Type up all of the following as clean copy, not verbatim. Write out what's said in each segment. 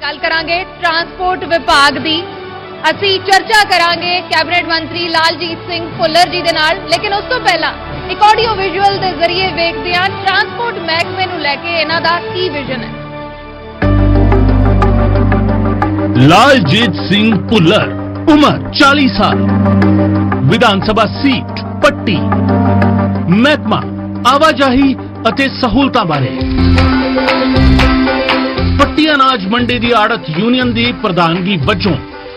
गल करांगे ट्रांसपोर्ट विभाग दी। असी चर्चा करांगे कैबिनेट मंत्री लालजीत सिंह भुल्लर जी दे नाल, लेकिन उस तो पहला एक ऑडियो विजुअल के जरिए वेखदे हां ट्रांसपोर्ट महकमे नूं लैके इन्हां दा की विजन है। लालजीत सिंह भुल्लर, उम्र 40 साल, विधानसभा सीट पट्टी, महकमा आवाजाही ਅਤੇ सहूलतां बारे। पट्टी अनाज मंडी ਦੀ ਆੜਤ यूनियन ਦੀ ਪ੍ਰਧਾਨਗੀ ਵਜੋਂ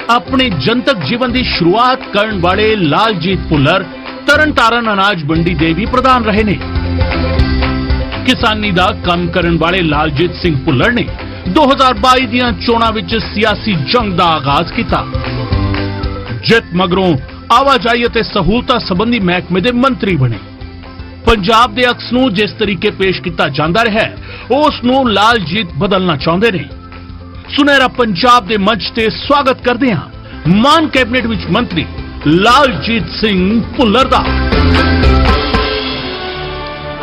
ਆਪਣੇ ਜਨਤਕ ਜੀਵਨ ਦੀ ਸ਼ੁਰੂਆਤ ਕਰਨ ਵਾਲੇ ਲਾਲਜੀਤ ਭੁੱਲਰ ਤਰਨਤਾਰਨ ਅਨਾਜ ਮੰਡੀ ਦੇ ਵੀ ਪ੍ਰਧਾਨ ਰਹੇ ਨੇ। ਕਿਸਾਨੀ ਦਾ ਕੰਮ ਕਰਨ ਵਾਲੇ ਲਾਲਜੀਤ ਸਿੰਘ ਭੁੱਲਰ ਨੇ 2022 ਦੀਆਂ ਚੋਣਾਂ ਵਿੱਚ ਸਿਆਸੀ ਜੰਗ ਦਾ ਆਗਾਜ਼ ਕੀਤਾ। ਜਿੱਤ ਮਗਰੋਂ ਆਵਾਜਾਈ ਅਤੇ ਸਹੂਲਤਾਂ ਸੰਬੰਧੀ ਮਹਿਕਮੇ ਦੇ ਮੰਤਰੀ ਬਣੇ। पंजाब के अक्स नूं जिस तरीके पेश किया जाता रहा उस नूं लालजीत बदलना चाहते ने। सुनहरा पंजाब के मंच से स्वागत करते हैं मान कैबिनेट विच मंत्री लालजीत सिंह भुल्लर दा।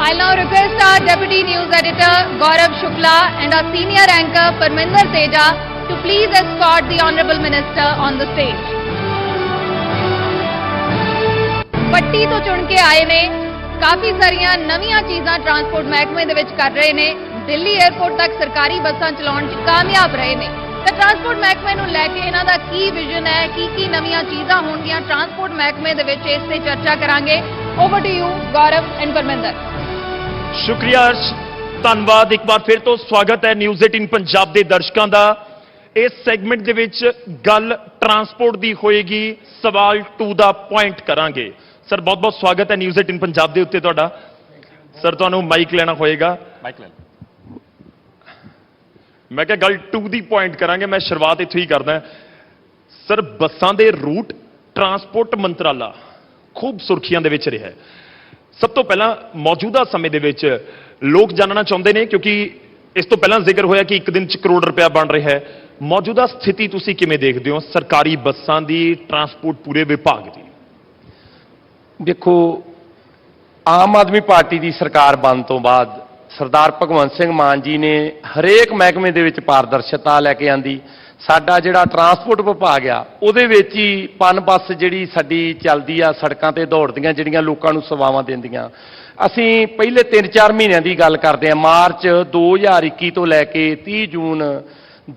I'll now request our Deputy News Editor Gaurav Shukla and our Senior Anchor Parminder Teja to please escort the Honourable Minister on the stage. पट्टी तो चुन के आए ने, काफ़ी सारिया नवीं चीज़ां ट्रांसपोर्ट महकमे दे विच कर रहे ने। दिल्ली एयरपोर्ट तक सरकारी बसां चलाउण च कामयाब रहे ने। तो ट्रांसपोर्ट महकमे नूं लैके इन्हां दा की विजन है, की नवीं चीज़ां होणगीआं ट्रांसपोर्ट महकमे दे विच, इस ते चर्चा करांगे। Over to you Gaurav and Parminder. शुक्रिया अर्श, धन्नवाद। एक बार फिर तो स्वागत है न्यूज़ 18 पंजाब के दर्शकों का। इस सैगमेंट दे विच गल ट्रांसपोर्ट की होएगी, सवाल टू द पॉइंट करांगे। सर बहुत बहुत स्वागत है न्यूज़ 18 पंजाब के उत्ते तुहाडा। सर तुहानूं माइक लेना होएगा। माइक ले मैं क्या गल टू दी पॉइंट करांगे। मैं शुरुआत इत्थों ही करदा। सर बसां दे रूट ट्रांसपोर्ट मंत्राला खूब सुर्खियां दे विच रहा है। सब तो पहला मौजूदा समय दे विच लोग जानना चाहते हैं, क्योंकि इस तो पहला जिक्र होया कि एक दिन च करोड़ रुपया बन रहा है। मौजूदा स्थिति तुसीं किवें देखदे हो सरकारी बसां दी, ट्रांसपोर्ट पूरे विभाग दी? देखो, आम आदमी पार्टी की सरकार बन तो बाद सरदार भगवंत सिंह मान जी ने हरेक महकमे दे विच पारदर्शिता लैके आंदी। साडा जिहड़ा ट्रांसपोर्ट विभाग आ उहदे विच ही पन बस जिहड़ी साडी चलदी आ, सड़कां ते दौड़दियां जिहड़ियां लोकां नूं सेवावां दिंदियां। असीं पहले 3-4 महीनों की गल करते हैं। मार्च 2021 तो लैके 30 जून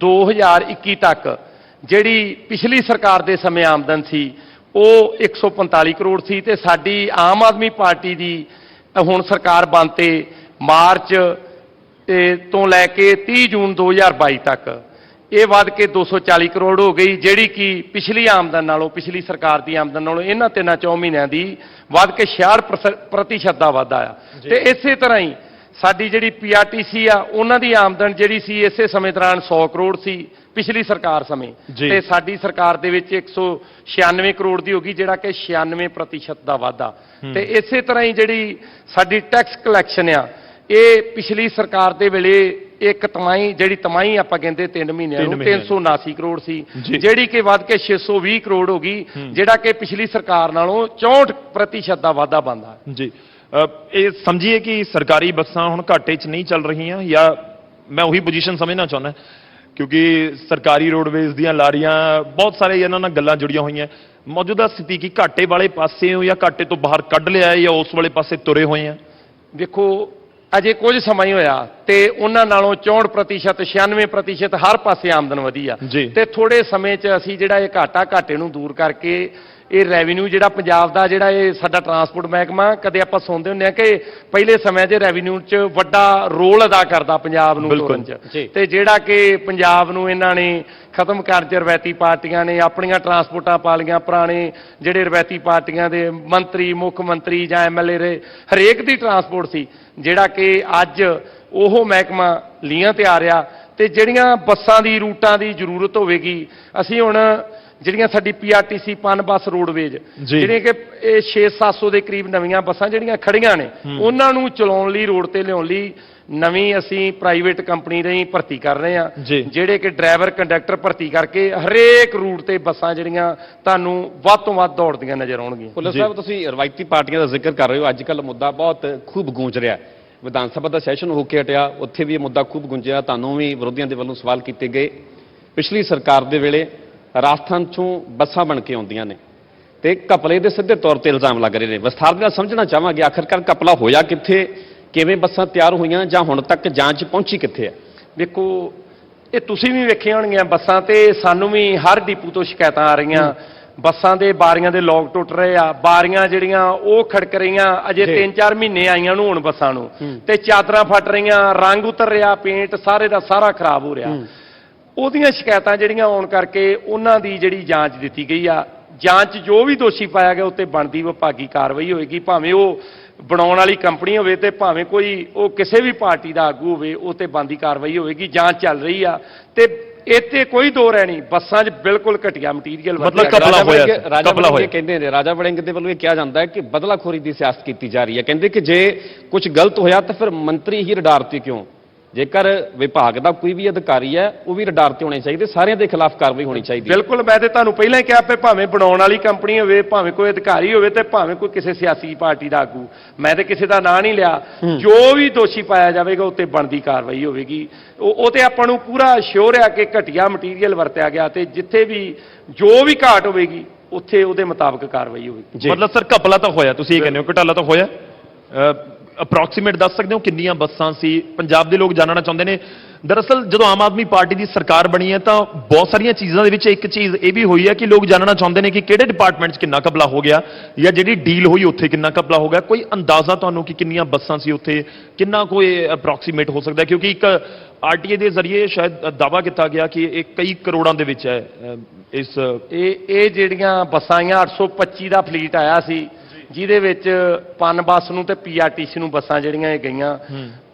2021 तक जिहड़ी पिछली सरकार दे समय आमदन सी ਉਹ 145 ਕਰੋੜ ਸੀ ਤੇ ਸਾਡੀ ਆਮ ਆਦਮੀ ਪਾਰਟੀ ਦੀ ਹੁਣ ਸਰਕਾਰ ਬਣਤੇ ਮਾਰਚ ਤੋਂ ਲੈ ਕੇ 30 ਜੂਨ 2022 ਤੱਕ ਇਹ ਵੱਧ ਕੇ 240 ਕਰੋੜ ਹੋ ਗਈ, ਜਿਹੜੀ ਕਿ ਪਿਛਲੀ ਆਮਦਨ ਨਾਲੋਂ, ਪਿਛਲੀ ਸਰਕਾਰ ਦੀ ਆਮਦਨ ਨਾਲੋਂ ਇਹਨਾਂ 3-4 ਮਹੀਨਿਆਂ ਦੀ ਵੱਧ ਕੇ 66% ਦਾ ਵਾਧਾ ਆ। ਤੇ ਇਸੇ ਤਰ੍ਹਾਂ ਹੀ ਸਾਡੀ ਜਿਹੜੀ ਪੀਆਰਟੀਸੀ ਆ ਉਹਨਾਂ ਦੀ ਆਮਦਨ ਜਿਹੜੀ ਸੀ ਇਸੇ ਸਮੇਂ ਦੌਰਾਨ 100 ਕਰੋੜ ਸੀ ਪਿਛਲੀ ਸਰਕਾਰ ਸਮੇਂ, ਤੇ ਸਾਡੀ ਸਰਕਾਰ ਦੇ ਵਿੱਚ 196 ਕਰੋੜ ਦੀ ਹੋ ਗਈ, ਜਿਹੜਾ ਕਿ 96% ਦਾ ਵਾਧਾ। ਤੇ ਇਸੇ ਤਰ੍ਹਾਂ ਹੀ ਜਿਹੜੀ ਸਾਡੀ ਟੈਕਸ ਕਲੈਕਸ਼ਨ ਆ ਇਹ ਪਿਛਲੀ ਸਰਕਾਰ ਦੇ ਵੇਲੇ ਇੱਕ ਤਿਮਾਹੀ, ਜਿਹੜੀ ਤਿਮਾਹੀ ਆਪਾਂ ਕਹਿੰਦੇ 3 ਮਹੀਨਿਆਂ ਨੂੰ 379 ਕਰੋੜ ਸੀ, ਜਿਹੜੀ ਕਿ ਵੱਧ ਕੇ 620 ਕਰੋੜ ਹੋ ਗਈ, ਜਿਹੜਾ ਕਿ ਪਿਛਲੀ ਸਰਕਾਰ ਨਾਲੋਂ 64% ਦਾ ਵਾਧਾ ਬਣਦਾ ਜੀ। ਇਹ ਸਮਝੀਏ ਕਿ ਸਰਕਾਰੀ ਬੱਸਾਂ ਹੁਣ ਘਾਟੇ 'ਚ ਨਹੀਂ ਚੱਲ ਰਹੀਆਂ, ਜਾਂ ਮੈਂ ਉਹੀ ਪੋਜੀਸ਼ਨ ਸਮਝਣਾ ਚਾਹੁੰਦਾ क्योंकि सरकारी रोडवेज ਦੀਆਂ ਲਾਰੀਆਂ बहुत सारे ਇਹਨਾਂ ਨਾਲ ਗੱਲਾਂ ਜੁੜੀਆਂ ਹੋਈਆਂ। ਮੌਜੂਦਾ ਸਥਿਤੀ ਕੀ ਘਾਟੇ ਵਾਲੇ ਪਾਸੇ ਹੋ ਜਾਂ ਘਾਟੇ ਤੋਂ ਬਾਹਰ ਕੱਢ ਲਿਆ ਹੈ ਜਾਂ ਉਸ ਵਾਲੇ ਪਾਸੇ ਤੁਰੇ ਹੋਏ ਆ? ਦੇਖੋ, ਅਜੇ ਕੁਝ ਸਮਾਂ ਹੀ ਹੋਇਆ ਤੇ ਉਹਨਾਂ ਨਾਲੋਂ 64% 96% ਹਰ ਪਾਸੇ ਆਮਦਨ ਵਧੀ ਆ। ਤੇ ਥੋੜੇ ਸਮੇਂ 'ਚ ਅਸੀਂ ਜਿਹੜਾ ਇਹ ਘਾਟੇ ਨੂੰ ਦੂਰ ਕਰਕੇ ਇਹ ਰੈਵਨਿਊ ਜਿਹੜਾ ਪੰਜਾਬ ਦਾ, ਜਿਹੜਾ ਇਹ ਸਾਡਾ ਟਰਾਂਸਪੋਰਟ ਮਹਿਕਮਾ, ਕਦੇ ਆਪਾਂ ਸੁਣਦੇ ਹੁੰਦੇ ਆ ਕਿ ਪਹਿਲੇ ਸਮੇਂ 'ਚ ਰੈਵਨਿਊ 'ਚ ਵੱਡਾ ਰੋਲ ਅਦਾ ਕਰਦਾ ਪੰਜਾਬ ਨੂੰ ਤੋਰਨ 'ਚ, ਤੇ ਜਿਹੜਾ ਕਿ ਪੰਜਾਬ ਨੂੰ ਇਹਨਾਂ ਨੇ ਖਤਮ ਕਰਨ 'ਚ ਰਵਾਇਤੀ ਪਾਰਟੀਆਂ ਨੇ ਆਪਣੀਆਂ ਟਰਾਂਸਪੋਰਟਾਂ ਪਾ ਲਈਆਂ। ਪੁਰਾਣੇ ਜਿਹੜੇ ਰਵਾਇਤੀ ਪਾਰਟੀਆਂ ਦੇ ਮੰਤਰੀ, ਮੁੱਖ ਮੰਤਰੀ ਜਾਂ ਐਮਐਲਏ ਰਹੇ, ਹਰੇਕ ਦੀ ਟਰਾਂਸਪੋਰਟ ਸੀ, ਜਿਹੜਾ ਕਿ ਅੱਜ ਉਹ ਮਹਿਕਮਾ ਲੀਹਾਂ ਤੇ ਆ ਰਿਹਾ। ਤੇ ਜਿਹੜੀਆਂ ਬੱਸਾਂ ਦੀ, ਰੂਟਾਂ ਦੀ ਜ਼ਰੂਰਤ ਹੋਵੇਗੀ, ਅਸੀਂ ਹੁਣ ਜਿਹੜੀਆਂ ਸਾਡੀ ਪੀਆਰਟੀਸੀ ਪਨ ਬੱਸ ਰੋਡਵੇਜ, ਜਿਹੜੀਆਂ ਕਿ ਇਹ 600-700 ਦੇ ਕਰੀਬ ਨਵੀਆਂ ਬੱਸਾਂ ਜਿਹੜੀਆਂ ਖੜੀਆਂ ਨੇ, ਉਹਨਾਂ ਨੂੰ ਚਲਾਉਣ ਲਈ, ਰੋਡ ਤੇ ਲਿਆਉਣ ਲਈ ਨਵੀਂ ਅਸੀਂ ਪ੍ਰਾਈਵੇਟ ਕੰਪਨੀ ਰਾਹੀਂ ਭਰਤੀ ਕਰ ਰਹੇ ਹਾਂ, ਜਿਹੜੇ ਕਿ ਡਰਾਈਵਰ, ਕੰਡਕਟਰ ਭਰਤੀ ਕਰਕੇ ਹਰੇਕ ਰੂਟ ਤੇ ਬੱਸਾਂ ਜਿਹੜੀਆਂ ਤੁਹਾਨੂੰ ਵੱਧ ਤੋਂ ਵੱਧ ਦੌੜਦੀਆਂ ਨਜ਼ਰ ਆਉਣਗੀਆਂ। ਭੁੱਲਰ ਸਾਹਿਬ, ਤੁਸੀਂ ਰਵਾਇਤੀ ਪਾਰਟੀਆਂ ਦਾ ਜ਼ਿਕਰ ਕਰ ਰਹੇ ਹੋ। ਅੱਜ ਕੱਲ੍ਹ ਮੁੱਦਾ ਬਹੁਤ ਖੂਬ ਗੂੰਜ ਰਿਹਾ। ਵਿਧਾਨ ਸਭਾ ਦਾ ਸੈਸ਼ਨ ਹੋ ਕੇ ਹਟਿਆ, ਉੱਥੇ ਵੀ ਇਹ ਮੁੱਦਾ ਖੂਬ ਗੁੰਜਿਆ, ਤੁਹਾਨੂੰ ਵੀ ਵਿਰੋਧੀਆਂ ਦੇ ਵੱਲੋਂ ਸਵਾਲ ਕੀਤੇ ਗਏ। ਪਿਛਲੀ ਸਰਕਾਰ ਦੇ ਵੇਲੇ ਰਾਜਸਥਾਨ 'ਚੋਂ ਬੱਸਾਂ ਬਣ ਕੇ ਆਉਂਦੀਆਂ ਨੇ ਤੇ ਘਪਲੇ ਦੇ ਸਿੱਧੇ ਤੌਰ ਤੇ ਇਲਜ਼ਾਮ ਲੱਗ ਰਹੇ ਨੇ। ਵਿਸਥਾਰ ਦੇ ਨਾਲ ਸਮਝਣਾ ਚਾਹਾਂਗੇ ਆਖਰਕਾਰ ਘਪਲਾ ਹੋਇਆ ਕਿੱਥੇ, ਕਿਵੇਂ ਬੱਸਾਂ ਤਿਆਰ ਹੋਈਆਂ ਜਾਂ ਹੁਣ ਤੱਕ ਜਾਂਚ ਪਹੁੰਚੀ ਕਿੱਥੇ ਹੈ? ਦੇਖੋ, ਇਹ ਤੁਸੀਂ ਵੀ ਵੇਖੀਆਂ ਹੋਣਗੀਆਂ ਬੱਸਾਂ ਤੇ, ਸਾਨੂੰ ਵੀ ਹਰ ਡਿਪੂ ਤੋਂ ਸ਼ਿਕਾਇਤਾਂ ਆ ਰਹੀਆਂ, ਬੱਸਾਂ ਦੇ ਬਾਰੀਆਂ ਦੇ ਲੋਕ ਟੁੱਟ ਰਹੇ ਆ, ਬਾਰੀਆਂ ਜਿਹੜੀਆਂ ਉਹ ਖੜਕ ਰਹੀਆਂ, ਅਜੇ 3-4 ਮਹੀਨੇ ਆਈਆਂ ਨੂੰ ਹੁਣ ਬੱਸਾਂ ਨੂੰ, ਤੇ ਚਾਦਰਾਂ ਫਟ ਰਹੀਆਂ, ਰੰਗ ਉਤਰ ਰਿਹਾ, ਪੇਂਟ ਸਾਰੇ ਦਾ ਸਾਰਾ ਖਰਾਬ ਹੋ ਰਿਹਾ। ਉਹਦੀਆਂ ਸ਼ਿਕਾਇਤਾਂ ਜਿਹੜੀਆਂ ਆਉਣ ਕਰਕੇ ਉਹਨਾਂ ਦੀ ਜਿਹੜੀ ਜਾਂਚ ਦਿੱਤੀ ਗਈ ਆ। ਜਾਂਚ ਜੋ ਵੀ ਦੋਸ਼ੀ ਪਾਇਆ ਗਿਆ ਉੱਤੇ ਬਣਦੀ ਵਿਭਾਗੀ ਕਾਰਵਾਈ ਹੋਏਗੀ, ਭਾਵੇਂ ਉਹ ਬਣਾਉਣ ਵਾਲੀ ਕੰਪਨੀ ਹੋਵੇ ਤੇ ਭਾਵੇਂ ਕੋਈ ਉਹ ਕਿਸੇ ਵੀ ਪਾਰਟੀ ਦਾ ਆਗੂ ਹੋਵੇ, ਉਹ ਤੇ ਬਣਦੀ ਕਾਰਵਾਈ ਹੋਏਗੀ। ਜਾਂਚ ਚੱਲ ਰਹੀ ਆ ਤੇ ਇੱਥੇ ਕੋਈ ਦੋ ਰਹਿ ਨਹੀਂ, ਬੱਸਾਂ 'ਚ ਬਿਲਕੁਲ ਘਟੀਆ ਮਟੀਰੀਅਲ ਮਤਲਬ ਕਪਲਾ ਹੋਇਆ, ਰਾਜਾ ਕਪਲਾ ਹੋਇਆ ਕਹਿੰਦੇ ਨੇ, ਰਾਜਾ ਵੜਿੰਗ ਦੇ ਵੱਲੋਂ ਇਹ ਕਿਹਾ ਜਾਂਦਾ ਹੈ ਕਿ ਬਦਲਾਖੋਰੀ ਦੀ ਸਿਆਸਤ ਕੀਤੀ ਜਾ ਰਹੀ ਹੈ। ਕਹਿੰਦੇ ਕਿ ਜੇ ਕੁਝ ਗਲਤ ਹੋਇਆ ਤਾਂ ਫਿਰ ਮੰਤਰੀ ਹੀ ਰਡਾਰ ਤੇ ਕਿਉਂ? ਜੇਕਰ ਵਿਭਾਗ ਦਾ ਕੋਈ ਵੀ ਅਧਿਕਾਰੀ ਹੈ ਉਹ ਵੀ ਰਡਾਰ ਤੇ ਹੋਣੇ ਚਾਹੀਦੇ, ਸਾਰਿਆਂ ਦੇ ਖਿਲਾਫ ਕਾਰਵਾਈ ਹੋਣੀ ਚਾਹੀਦੀ ਹੈ। ਬਿਲਕੁਲ, ਮੈਂ ਤੇ ਤੁਹਾਨੂੰ ਪਹਿਲਾਂ ਹੀ ਕਿਹਾ ਕਿ ਭਾਵੇਂ ਬਣਾਉਣ ਵਾਲੀ ਕੰਪਨੀ ਹੋਵੇ, ਭਾਵੇਂ ਕੋਈ ਅਧਿਕਾਰੀ ਹੋਵੇ ਤੇ ਭਾਵੇਂ ਕੋਈ ਕਿਸੇ ਸਿਆਸੀ ਪਾਰਟੀ ਦਾ ਆਗੂ, ਮੈਂ ਤੇ ਕਿਸੇ ਦਾ ਨਾਂ ਨਹੀਂ ਲਿਆ, ਜੋ ਵੀ ਦੋਸ਼ੀ ਪਾਇਆ ਜਾਵੇਗਾ ਉੱਤੇ ਬਣਦੀ ਕਾਰਵਾਈ ਹੋਵੇਗੀ। ਉਹ ਤੇ ਆਪਾਂ ਨੂੰ ਪੂਰਾ ਸ਼ੋਰ ਆ ਕਿ ਘਟੀਆ ਮਟੀਰੀਅਲ ਵਰਤਿਆ ਗਿਆ ਤੇ ਜਿੱਥੇ ਵੀ ਜੋ ਵੀ ਘਾਟ ਹੋਵੇਗੀ ਉੱਥੇ ਉਹਦੇ ਮੁਤਾਬਕ ਕਾਰਵਾਈ ਹੋਵੇਗੀ। ਮਤਲਬ ਸਰ ਘਪਲਾ ਤਾਂ ਹੋਇਆ, ਤੁਸੀਂ ਇਹ ਕਹਿੰਦੇ ਹੋ ਘਟਾਲਾ ਤਾਂ ਹੋਇਆ। ਅਪਰੋਕਸੀਮੇਟ ਦੱਸ ਸਕਦੇ ਹੋ ਕਿੰਨੀਆਂ ਬੱਸਾਂ ਸੀ? ਪੰਜਾਬ ਦੇ ਲੋਕ ਜਾਣਨਾ ਚਾਹੁੰਦੇ ਨੇ। ਦਰਅਸਲ ਜਦੋਂ ਆਮ ਆਦਮੀ ਪਾਰਟੀ ਦੀ ਸਰਕਾਰ ਬਣੀ ਹੈ ਤਾਂ ਬਹੁਤ ਸਾਰੀਆਂ ਚੀਜ਼ਾਂ ਦੇ ਵਿੱਚ ਇੱਕ ਚੀਜ਼ ਇਹ ਵੀ ਹੋਈ ਹੈ ਕਿ ਲੋਕ ਜਾਣਨਾ ਚਾਹੁੰਦੇ ਨੇ ਕਿ ਕਿਹੜੇ ਡਿਪਾਰਟਮੈਂਟ 'ਚ ਕਿੰਨਾ ਘਪਲਾ ਹੋ ਗਿਆ ਜਾਂ ਜਿਹੜੀ ਡੀਲ ਹੋਈ ਉੱਥੇ ਕਿੰਨਾ ਘਪਲਾ ਹੋ ਗਿਆ। ਕੋਈ ਅੰਦਾਜ਼ਾ ਤੁਹਾਨੂੰ ਕਿ ਕਿੰਨੀਆਂ ਬੱਸਾਂ ਸੀ ਉੱਥੇ, ਕਿੰਨਾ ਕੋਈ ਅਪਰੋਕਸੀਮੇਟ ਹੋ ਸਕਦਾ? ਕਿਉਂਕਿ ਇੱਕ ਆਰਟੀਏ ਦੇ ਜ਼ਰੀਏ ਸ਼ਾਇਦ ਦਾਅਵਾ ਕੀਤਾ ਗਿਆ ਕਿ ਇਹ ਕਈ ਕਰੋੜਾਂ ਦੇ ਵਿੱਚ ਹੈ। ਇਹ ਜਿਹੜੀਆਂ ਬੱਸਾਂ ਆਈਆਂ 825 ਦਾ ਫਲੀਟ ਆਇਆ ਸੀ, ਜਿਹਦੇ ਵਿੱਚ ਪਨ ਬੱਸ ਨੂੰ ਤੇ ਪੀਆਰਟੀਸੀ ਨੂੰ ਬੱਸਾਂ ਜਿਹੜੀਆਂ ਇਹ ਗਈਆਂ,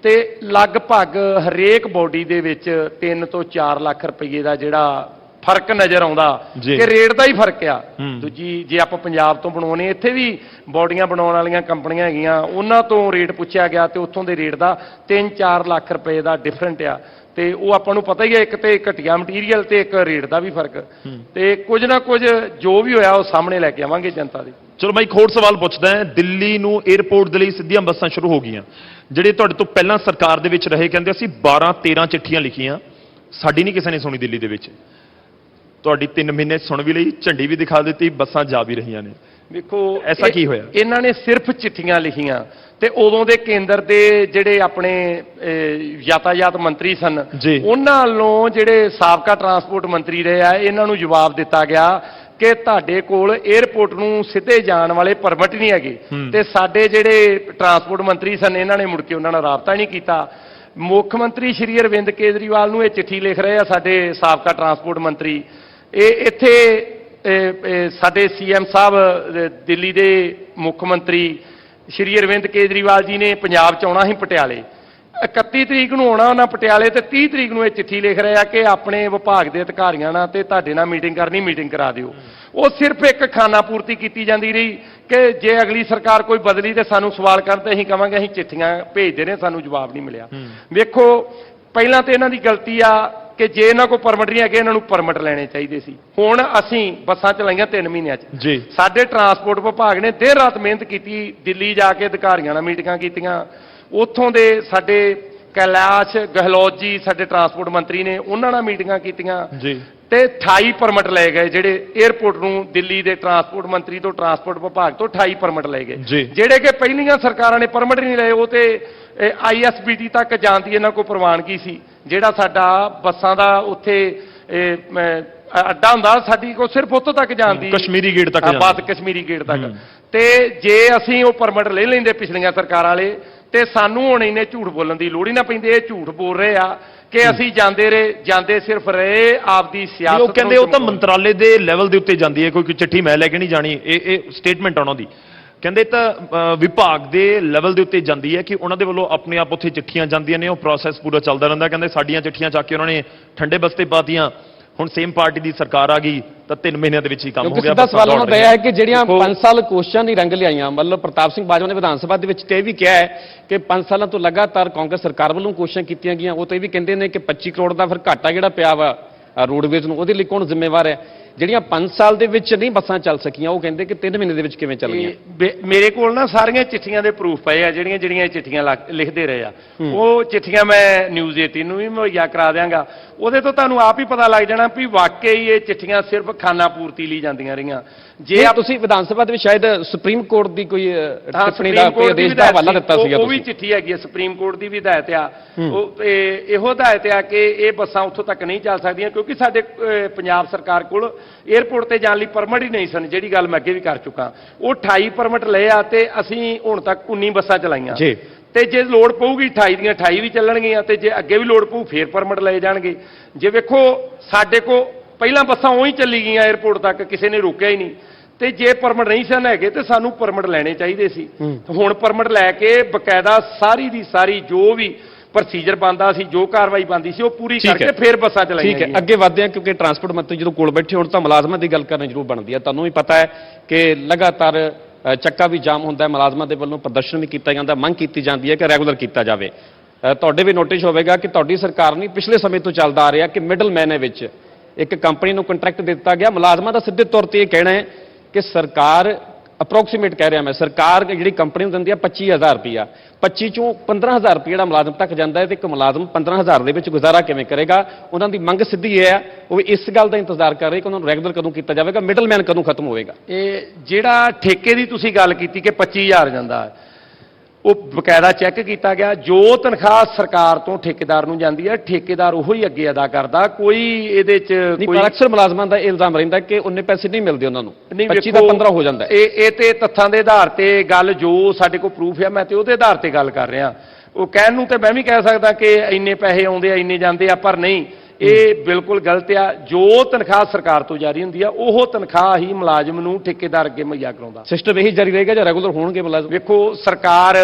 ਤੇ ਲਗਭਗ ਹਰੇਕ ਬੋਡੀ ਦੇ ਵਿੱਚ 3 ਤੋਂ 4 ਲੱਖ ਰੁਪਏ ਦਾ ਜਿਹੜਾ ਫਰਕ ਨਜ਼ਰ ਆਉਂਦਾ ਕਿ ਰੇਟ ਦਾ ਹੀ ਫਰਕ ਆ। ਦੂਜੀ ਜੇ ਆਪਾਂ ਪੰਜਾਬ ਤੋਂ ਬਣਾਉਣੇ, ਇੱਥੇ ਵੀ ਬੋਡੀਆਂ ਬਣਾਉਣ ਵਾਲੀਆਂ ਕੰਪਨੀਆਂ ਹੈਗੀਆਂ, ਉਹਨਾਂ ਤੋਂ ਰੇਟ ਪੁੱਛਿਆ ਗਿਆ ਤੇ ਉੱਥੋਂ ਦੇ ਰੇਟ ਦਾ 3-4 ਲੱਖ ਰੁਪਏ ਦਾ ਡਿਫਰੈਂਟ ਆ। ਤੇ ਉਹ ਆਪਾਂ ਨੂੰ ਪਤਾ ਹੀ ਹੈ, ਇੱਕ ਤੇ ਘਟੀਆ ਮਟੀਰੀਅਲ ਤੇ ਇੱਕ ਰੇਟ ਦਾ ਵੀ ਫਰਕ, ਤੇ ਕੁਝ ਨਾ ਕੁਝ ਜੋ ਵੀ ਹੋਇਆ ਉਹ ਸਾਹਮਣੇ ਲੈ ਕੇ ਆਵਾਂਗੇ ਜਨਤਾ ਦੇ। ਚਲੋ ਮੈਂ ਇੱਕ ਹੋਰ ਸਵਾਲ ਪੁੱਛਦਾ ਹਾਂ। ਦਿੱਲੀ ਨੂੰ 에ਅਰਪੋਰਟ ਦੇ ਲਈ ਸਿੱਧੀਆਂ ਬੱਸਾਂ ਸ਼ੁਰੂ ਹੋ ਗਈਆਂ। ਜਿਹੜੇ ਤੁਹਾਡੇ ਤੋਂ ਪਹਿਲਾਂ ਸਰਕਾਰ ਦੇ ਵਿੱਚ ਰਹੇ ਕਹਿੰਦੇ ਅਸੀਂ 12-13 ਚਿੱਠੀਆਂ ਲਿਖੀਆਂ, ਸਾਡੀ ਨਹੀਂ ਕਿਸੇ ਨੇ ਸੁਣੀ ਦਿੱਲੀ ਦੇ ਵਿੱਚ। ਤੁਹਾਡੀ 3 ਮਹੀਨੇ ਸੁਣ ਵੀ ਲਈ, ਝੰਡੀ ਵੀ ਦਿਖਾ ਦਿੱਤੀ, ਬੱਸਾਂ ਜਾ ਵੀ ਰਹੀਆਂ ਨੇ। ਦੇਖੋ ਐਸਾ ਕੀ ਹੋਇਆ? ਇਹਨਾਂ ਨੇ ਸਿਰਫ ਚਿੱਠੀਆਂ ਲਿਖੀਆਂ ਤੇ ਉਦੋਂ ਦੇ ਕੇਂਦਰ ਦੇ ਜਿਹੜੇ ਆਪਣੇ ਯਾਤਾਯਾਤ ਮੰਤਰੀ ਸਨ, ਉਹਨਾਂ ਵੱਲੋਂ ਜਿਹੜੇ ਸਾਬਕਾ ਟਰਾਂਸਪੋਰਟ ਮੰਤਰੀ ਰਹੇ ਆ, ਇਹਨਾਂ ਨੂੰ ਜਵਾਬ ਦਿੱਤਾ ਗਿਆ ਕਿ ਤੁਹਾਡੇ ਕੋਲ 에ਅਰਪੋਰਟ ਨੂੰ ਸਿੱਧੇ ਜਾਣ ਵਾਲੇ ਪਰਮਿਟ ਨਹੀਂ ਹੈਗੇ। ਤੇ ਸਾਡੇ ਜਿਹੜੇ ਟਰਾਂਸਪੋਰਟ ਮੰਤਰੀ ਸਨ, ਇਹਨਾਂ ਨੇ ਮੁੜ ਕੇ ਉਹਨਾਂ ਨਾਲ ਰਾਬਤਾ ਨਹੀਂ ਕੀਤਾ। ਮੁੱਖ ਮੰਤਰੀ ਸ਼੍ਰੀ ਅਰਵਿੰਦ ਕੇਜਰੀਵਾਲ ਨੂੰ ਇਹ ਚਿੱਠੀ ਲਿਖ ਰਹੇ ਆ ਸਾਡੇ ਸਾਬਕਾ ਟਰਾਂਸਪੋਰਟ ਮੰਤਰੀ। ਇਹ ਇੱਥੇ ਸਾਡੇ ਸੀਐਮ ਸਾਹਿਬ ਦਿੱਲੀ ਦੇ ਮੁੱਖ ਮੰਤਰੀ ਸ਼੍ਰੀ ਅਰਵਿੰਦ ਕੇਜਰੀਵਾਲ ਜੀ ਨੇ ਪੰਜਾਬ 'ਚ ਆਉਣਾ ਸੀ ਪਟਿਆਲੇ, 31 ਤਰੀਕ ਨੂੰ ਆਉਣਾ ਉਹਨਾਂ ਪਟਿਆਲੇ, ਤੇ 30 ਤਰੀਕ ਨੂੰ ਇਹ ਚਿੱਠੀ ਲਿਖ ਰਹੇ ਆ ਕਿ ਆਪਣੇ ਵਿਭਾਗ ਦੇ ਅਧਿਕਾਰੀਆਂ ਨਾਲ ਤੇ ਤੁਹਾਡੇ ਨਾਲ ਮੀਟਿੰਗ ਕਰਨੀ, ਮੀਟਿੰਗ ਕਰਾ ਦਿਓ। ਉਹ ਸਿਰਫ ਇੱਕ ਖਾਨਾ ਪੂਰਤੀ ਕੀਤੀ ਜਾਂਦੀ ਰਹੀ ਕਿ ਜੇ ਅਗਲੀ ਸਰਕਾਰ ਕੋਈ ਬਦਲੀ ਤੇ ਸਾਨੂੰ ਸਵਾਲ ਕਰਨ ਤੇ ਅਸੀਂ ਕਵਾਂਗੇ ਅਸੀਂ ਚਿੱਠੀਆਂ ਭੇਜਦੇ ਰਹੇ, ਸਾਨੂੰ ਜਵਾਬ ਨਹੀਂ ਮਿਲਿਆ। ਵੇਖੋ, ਪਹਿਲਾਂ ਤੇ ਇਹਨਾਂ ਦੀ ਗਲਤੀ ਆ ਕਿ ਜੇ ਇਹਨਾਂ ਕੋਲ ਪਰਮਿਟ ਨਹੀਂ ਹੈਗੇ, ਇਹਨਾਂ ਨੂੰ ਪਰਮਿਟ ਲੈਣੇ ਚਾਹੀਦੇ ਸੀ। ਹੁਣ ਅਸੀਂ ਬੱਸਾਂ ਚਲਾਈਆਂ 3 ਮਹੀਨਿਆਂ 'ਚ। ਸਾਡੇ ਟਰਾਂਸਪੋਰਟ ਵਿਭਾਗ ਨੇ ਦਿਨ ਰਾਤ ਮਿਹਨਤ ਕੀਤੀ, ਦਿੱਲੀ ਜਾ ਕੇ ਅਧਿਕਾਰੀਆਂ ਨਾਲ ਮੀਟਿੰਗਾਂ ਕੀਤੀਆਂ, ਉੱਥੋਂ ਦੇ ਸਾਡੇ ਕੈਲਾਸ਼ ਗਹਿਲੋਤ ਜੀ ਸਾਡੇ ਟਰਾਂਸਪੋਰਟ ਮੰਤਰੀ ਨੇ, ਉਹਨਾਂ ਨਾਲ ਮੀਟਿੰਗਾਂ ਕੀਤੀਆਂ ਤੇ 28 ਪਰਮਿਟ ਲਏ ਗਏ। ਜਿਹੜੇ 에ਅਰਪੋਰਟ ਨੂੰ ਦਿੱਲੀ ਦੇ ਟਰਾਂਸਪੋਰਟ ਮੰਤਰੀ ਤੋਂ, ਟਰਾਂਸਪੋਰਟ ਵਿਭਾਗ ਤੋਂ 28 ਪਰਮਿਟ ਲਏ ਗਏ, ਜਿਹੜੇ ਕਿ ਪਹਿਲੀਆਂ ਸਰਕਾਰਾਂ ਨੇ ਪਰਮਿਟ ਨਹੀਂ ਲਏ। ਉਹ ਤੇ ISBT ਤੱਕ ਜਾਣ ਦੀ ਇਹਨਾਂ ਕੋਲ ਪ੍ਰਵਾਨਗੀ ਸੀ। ਜਿਹੜਾ ਸਾਡਾ ਬੱਸਾਂ ਦਾ ਉੱਥੇ ਅੱਡਾ ਹੁੰਦਾ, ਸਾਡੀ ਕੋਲ ਸਿਰਫ ਉੱਥੋਂ ਤੱਕ ਜਾਣ ਦੀ, ਕਸ਼ਮੀਰੀ ਗੇਟ ਤੱਕ, ਬਸ ਕਸ਼ਮੀਰੀ ਗੇਟ ਤੱਕ। ਤੇ ਜੇ ਅਸੀਂ ਉਹ ਪਰਮਿਟ ਲੈ ਲੈਂਦੇ ਪਿਛਲੀਆਂ ਸਰਕਾਰਾਂ ਵਾਲੇ, ਤੇ ਸਾਨੂੰ ਹੁਣ ਇਹਨੇ ਝੂਠ ਬੋਲਣ ਦੀ ਲੋੜ ਹੀ ਨਾ ਪੈਂਦੀ। ਇਹ ਝੂਠ ਬੋਲ ਰਹੇ ਆ ਕਿ ਅਸੀਂ ਜਾਂਦੇ ਰਹੇ, ਜਾਂਦੇ ਸਿਰਫ ਰਹੇ ਆਪਦੀ ਸਿਆਸਤ। ਉਹ ਕਹਿੰਦੇ ਉਹ ਤਾਂ ਮੰਤਰਾਲੇ ਦੇ ਲੈਵਲ ਦੇ ਉੱਤੇ ਜਾਂਦੀ ਹੈ, ਕੋਈ ਚਿੱਠੀ ਮੈਂ ਲੈ ਕੇ ਨਹੀਂ ਜਾਣੀ। ਇਹ ਸਟੇਟਮੈਂਟ ਉਹਨਾਂ ਦੀ ਕਹਿੰਦੇ ਤਾਂ ਵਿਭਾਗ ਦੇ ਲੈਵਲ ਦੇ ਉੱਤੇ ਜਾਂਦੀ ਹੈ ਕਿ ਉਹਨਾਂ ਦੇ ਵੱਲੋਂ ਆਪਣੇ ਆਪ ਉੱਥੇ ਚਿੱਠੀਆਂ ਜਾਂਦੀਆਂ ਨੇ, ਉਹ ਪ੍ਰੋਸੈਸ ਪੂਰਾ ਚੱਲਦਾ ਰਹਿੰਦਾ। ਕਹਿੰਦੇ ਸਾਡੀਆਂ ਚਿੱਠੀਆਂ ਚੱਕ ਕੇ ਉਹਨਾਂ ਨੇ ਠੰਡੇ ਬਸਤੇ ਪਾਤੀਆਂ। ਹੁਣ ਸੇਮ ਪਾਰਟੀ ਦੀ ਸਰਕਾਰ ਆ ਗਈ ਤਾਂ 3 ਮਹੀਨਿਆਂ ਦੇ ਵਿੱਚ ਹੀ ਕੰਮ ਹੋ ਗਿਆ। ਸਿੱਧਾ ਸਵਾਲ ਉਹਨਾਂ ਦਾ ਇਹ ਹੈ ਕਿ ਜਿਹੜੀਆਂ 5 ਸਾਲ ਕੋਸ਼ਿਸ਼ਾਂ ਦੀ ਰੰਗ ਲਿਆਈਆਂ, ਮਤਲਬ ਪ੍ਰਤਾਪ ਸਿੰਘ ਬਾਜਵਾ ਨੇ ਵਿਧਾਨ ਸਭਾ ਦੇ ਵਿੱਚ ਤੇ ਇਹ ਵੀ ਕਿਹਾ ਹੈ ਕਿ 5 ਸਾਲਾਂ ਤੋਂ ਲਗਾਤਾਰ ਕਾਂਗਰਸ ਸਰਕਾਰ ਵੱਲੋਂ ਕੋਸ਼ਿਸ਼ਾਂ ਕੀਤੀਆਂ ਗਈਆਂ। ਉਹ ਤਾਂ ਇਹ ਵੀ ਕਹਿੰਦੇ ਨੇ ਕਿ 25 ਕਰੋੜ ਦਾ ਫਿਰ ਘਾਟਾ ਜਿਹੜਾ ਪਿਆ ਵਾ ਰੋਡਵੇਜ਼ ਨੂੰ, ਉਹਦੇ ਲਈ ਕੌਣ ਜ਼ਿੰਮੇਵਾਰ ਹੈ? ਜਿਹੜੀਆਂ 5 ਸਾਲ ਦੇ ਵਿੱਚ ਨਹੀਂ ਬੱਸਾਂ ਚੱਲ ਸਕੀਆਂ ਉਹ ਕਹਿੰਦੇ ਕਿ 3 ਮਹੀਨੇ ਦੇ ਵਿੱਚ ਕਿਵੇਂ ਚੱਲਣਗੀਆਂ? ਮੇਰੇ ਕੋਲ ਨਾ ਸਾਰੀਆਂ ਚਿੱਠੀਆਂ ਦੇ ਪ੍ਰੂਫ ਪਏ ਆ, ਜਿਹੜੀਆਂ ਇਹ ਚਿੱਠੀਆਂ ਲਿਖਦੇ ਰਹੇ ਆ। ਉਹ ਚਿੱਠੀਆਂ ਮੈਂ ਨਿਊਜ਼ 18 ਨੂੰ ਵੀ ਮੁਹੱਈਆ ਕਰਾ ਦਿਆਂਗਾ। ਉਹਦੇ ਤੋਂ ਤੁਹਾਨੂੰ ਆਪ ਹੀ ਪਤਾ ਲੱਗ ਜਾਣਾ ਵੀ ਵਾਕਈ ਇਹ ਚਿੱਠੀਆਂ ਸਿਰਫ ਖਾਨਾ ਪੂਰਤੀ ਲਈ ਜਾਂਦੀਆਂ ਰਹੀਆਂ। ਜੇ ਤੁਸੀਂ ਵਿਧਾਨ ਸਭਾ ਦੇ ਵਿੱਚ ਸ਼ਾਇਦ ਸੁਪਰੀਮ ਕੋਰਟ ਦੀ ਕੋਈ ਟਿੱਪਣੀ ਦਾ ਕੋਈ ਆਦੇਸ਼ ਦਾ ਹਵਾਲਾ ਦਿੱਤਾ ਸੀਗਾ, ਉਹ ਵੀ ਚਿੱਠੀ ਹੈਗੀ ਹੈ, ਸੁਪਰੀਮ ਕੋਰਟ ਦੀ ਵੀ ਹਦਾਇਤ ਆ। ਉਹ ਇਹੋ ਹਦਾਇਤ ਆ ਕਿ ਇਹ ਬੱਸਾਂ ਉੱਥੋਂ ਤੱਕ ਨਹੀਂ ਚੱਲ ਸਕਦੀਆਂ, ਕਿਉਂਕਿ ਸਾਡੇ ਪੰਜਾਬ ਸਰਕਾਰ ਕੋਲ 에ਅਰਪੋਰਟ ਤੇ ਜਾਣ ਲਈ ਪਰਮਿਟ ਹੀ ਨਹੀਂ ਸਨ, ਜਿਹੜੀ ਗੱਲ ਮੈਂ ਅੱਗੇ ਵੀ ਕਰ ਚੁੱਕਾ। ਉਹ 28 ਪਰਮਿਟ ਲਏ ਆ ਤੇ ਅਸੀਂ ਹੁਣ ਤੱਕ 19 ਬੱਸਾਂ ਚਲਾਈਆਂ ਜੀ। ਤੇ ਜੇ ਲੋੜ ਪਊਗੀ 28 ਦੀਆਂ 28 ਵੀ ਚੱਲਣਗੀਆਂ, ਤੇ ਜੇ ਅੱਗੇ ਵੀ ਲੋੜ ਪਊ ਫੇਰ ਪਰਮਿਟ ਲਏ ਜਾਣਗੇ। ਜੇ ਵੇਖੋ ਸਾਡੇ ਕੋਲ ਪਹਿਲਾਂ ਬੱਸਾਂ ਉਹੀ ਚੱਲੀ ਗਈਆਂ 에ਅਰਪੋਰਟ ਤੱਕ, ਕਿਸੇ ਨੇ ਰੋਕਿਆ ਹੀ ਨਹੀਂ। ਤੇ ਜੇ ਪਰਮਿਟ ਨਹੀਂ ਸਨ ਹੈਗੇ ਤੇ ਸਾਨੂੰ ਪਰਮਿਟ ਲੈਣੇ ਚਾਹੀਦੇ ਸੀ। ਹੁਣ ਪਰਮਿਟ ਲੈ ਕੇ ਬਕਾਇਦਾ ਸਾਰੀ ਦੀ ਸਾਰੀ ਜੋ ਵੀ ਪ੍ਰੋਸੀਜਰ ਬਣਦਾ ਸੀ, ਜੋ ਕਾਰਵਾਈ ਬਣਦੀ ਸੀ, ਉਹ ਪੂਰੀ ਕਰਕੇ ਫਿਰ ਬੱਸਾਂ ਚਲਾਈਆਂ। ਠੀਕ ਹੈ, ਅੱਗੇ ਵਧਦੇ ਹਾਂ ਕਿਉਂਕਿ ਟਰਾਂਸਪੋਰਟ ਮੰਤਰੀ ਜਦੋਂ ਕੋਲ ਬੈਠੇ ਹੋਣ ਤਾਂ ਮੁਲਾਜ਼ਮਾਂ ਦੀ ਗੱਲ ਕਰਨੀ ਜ਼ਰੂਰ ਬਣਦੀ ਹੈ। ਤੁਹਾਨੂੰ ਵੀ ਪਤਾ ਹੈ ਕਿ ਲਗਾਤਾਰ ਚੱਕਾ ਵੀ ਜਾਮ ਹੁੰਦਾ ਹੈ, ਮੁਲਾਜ਼ਮਾਂ ਦੇ ਵੱਲੋਂ ਪ੍ਰਦਰਸ਼ਨ ਵੀ ਕੀਤਾ ਜਾਂਦਾ, ਮੰਗ ਕੀਤੀ ਜਾਂਦੀ ਹੈ ਕਿ ਰੈਗੂਲਰ ਕੀਤਾ ਜਾਵੇ। ਤੁਹਾਡੇ ਵੀ ਨੋਟਿਸ ਹੋਵੇਗਾ ਕਿ ਤੁਹਾਡੀ ਸਰਕਾਰ ਨੇ ਪਿਛਲੇ ਸਮੇਂ ਤੋਂ ਚੱਲਦਾ ਆ ਰਿਹਾ ਕਿ ਮਿਡਲਮੈਨ ਵਿੱਚ ਇੱਕ ਕੰਪਨੀ ਨੂੰ ਕੰਟਰੈਕਟ ਦਿੱਤਾ ਗਿਆ। ਮੁਲਾਜ਼ਮਾਂ ਦਾ ਸਿੱਧੇ ਤੌਰ ਤੇ ਇਹ ਕਹਿਣਾ ਹੈ ਕਿ ਸਰਕਾਰ ਅਪਰੋਕਸੀਮੇਟ ਕਹਿ ਰਿਹਾ ਮੈਂ, ਸਰਕਾਰ ਜਿਹੜੀ ਕੰਪਨੀ ਨੂੰ ਦਿੰਦੀ ਆ 25000 ਰੁਪਇਆ, 25 ਚੋਂ 15000 ਰੁਪਇਆ ਜਿਹੜਾ ਮੁਲਾਜ਼ਮ ਤੱਕ ਜਾਂਦਾ ਹੈ, ਤੇ ਇੱਕ ਮੁਲਾਜ਼ਮ 15000 ਦੇ ਵਿੱਚ ਗੁਜ਼ਾਰਾ ਕਿਵੇਂ ਕਰੇਗਾ? ਉਹਨਾਂ ਦੀ ਮੰਗ ਸਿੱਧੀ ਇਹ ਹੈ, ਉਹ ਵੀ ਇਸ ਗੱਲ ਦਾ ਇੰਤਜ਼ਾਰ ਕਰ ਰਹੇ ਕਿ ਉਹਨਾਂ ਨੂੰ ਰੈਗੂਲਰ ਕਦੋਂ ਕੀਤਾ ਜਾਵੇਗਾ, ਮਿਡਲਮੈਨ ਕਦੋਂ ਖਤਮ ਹੋਵੇਗਾ। ਇਹ ਜਿਹੜਾ ਠੇਕੇ ਦੀ ਤੁਸੀਂ ਗੱਲ ਕੀਤੀ ਕਿ 25000 ਜਾਂਦਾ ਹੈ, ਉਹ ਬਕਾਇਦਾ ਚੈੱਕ ਕੀਤਾ ਗਿਆ। ਜੋ ਤਨਖਾਹ ਸਰਕਾਰ ਤੋਂ ਠੇਕੇਦਾਰ ਨੂੰ ਜਾਂਦੀ ਹੈ, ਠੇਕੇਦਾਰ ਉਹੋ ਹੀ ਅੱਗੇ ਅਦਾ ਕਰਦਾ। ਕੋਈ ਇਹਦੇ 'ਚ ਕੋਈ ਅਕਸਰ ਮੁਲਾਜ਼ਮਾਂ ਦਾ ਇਲਜ਼ਾਮ ਰਹਿੰਦਾ ਕਿ ਉਹਨੇ ਪੈਸੇ ਨਹੀਂ ਮਿਲਦੇ ਉਹਨਾਂ ਨੂੰ, 25 ਦਾ 15 ਹੋ ਜਾਂਦਾ। ਇਹ ਤੇ ਤੱਥਾਂ ਦੇ ਆਧਾਰ ਤੇ ਗੱਲ, ਜੋ ਸਾਡੇ ਕੋਲ ਪ੍ਰੂਫ ਹੈ, ਮੈਂ ਤੇ ਉਹਦੇ ਆਧਾਰ ਤੇ ਗੱਲ ਕਰ ਰਿਹਾ। ਉਹ ਕਹਿਣ ਨੂੰ ਤੇ ਮੈਂ ਵੀ ਕਹਿ ਸਕਦਾ ਕਿ ਇੰਨੇ ਪੈਸੇ ਆਉਂਦੇ ਆ, ਇੰਨੇ ਜਾਂਦੇ ਆ, ਪਰ ਨਹੀਂ, ਇਹ ਬਿਲਕੁਲ ਗਲਤ ਆ। ਜੋ ਤਨਖਾਹ ਸਰਕਾਰ ਤੋਂ ਜਾਰੀ ਹੁੰਦੀ ਆ, ਉਹ ਤਨਖਾਹ ਹੀ ਮੁਲਾਜ਼ਮ ਨੂੰ ਠੇਕੇਦਾਰ ਅੱਗੇ ਮੁਹੱਈਆ ਕਰਾਉਂਦਾ। ਸਿਸਟਮ ਇਹੀ ਜਾਰੀ ਰਹੇਗਾ ਜਾਂ ਰੈਗੂਲਰ ਹੋਣਗੇ ਮੁਲਾਜ਼ਮ? ਵੇਖੋ, ਸਰਕਾਰ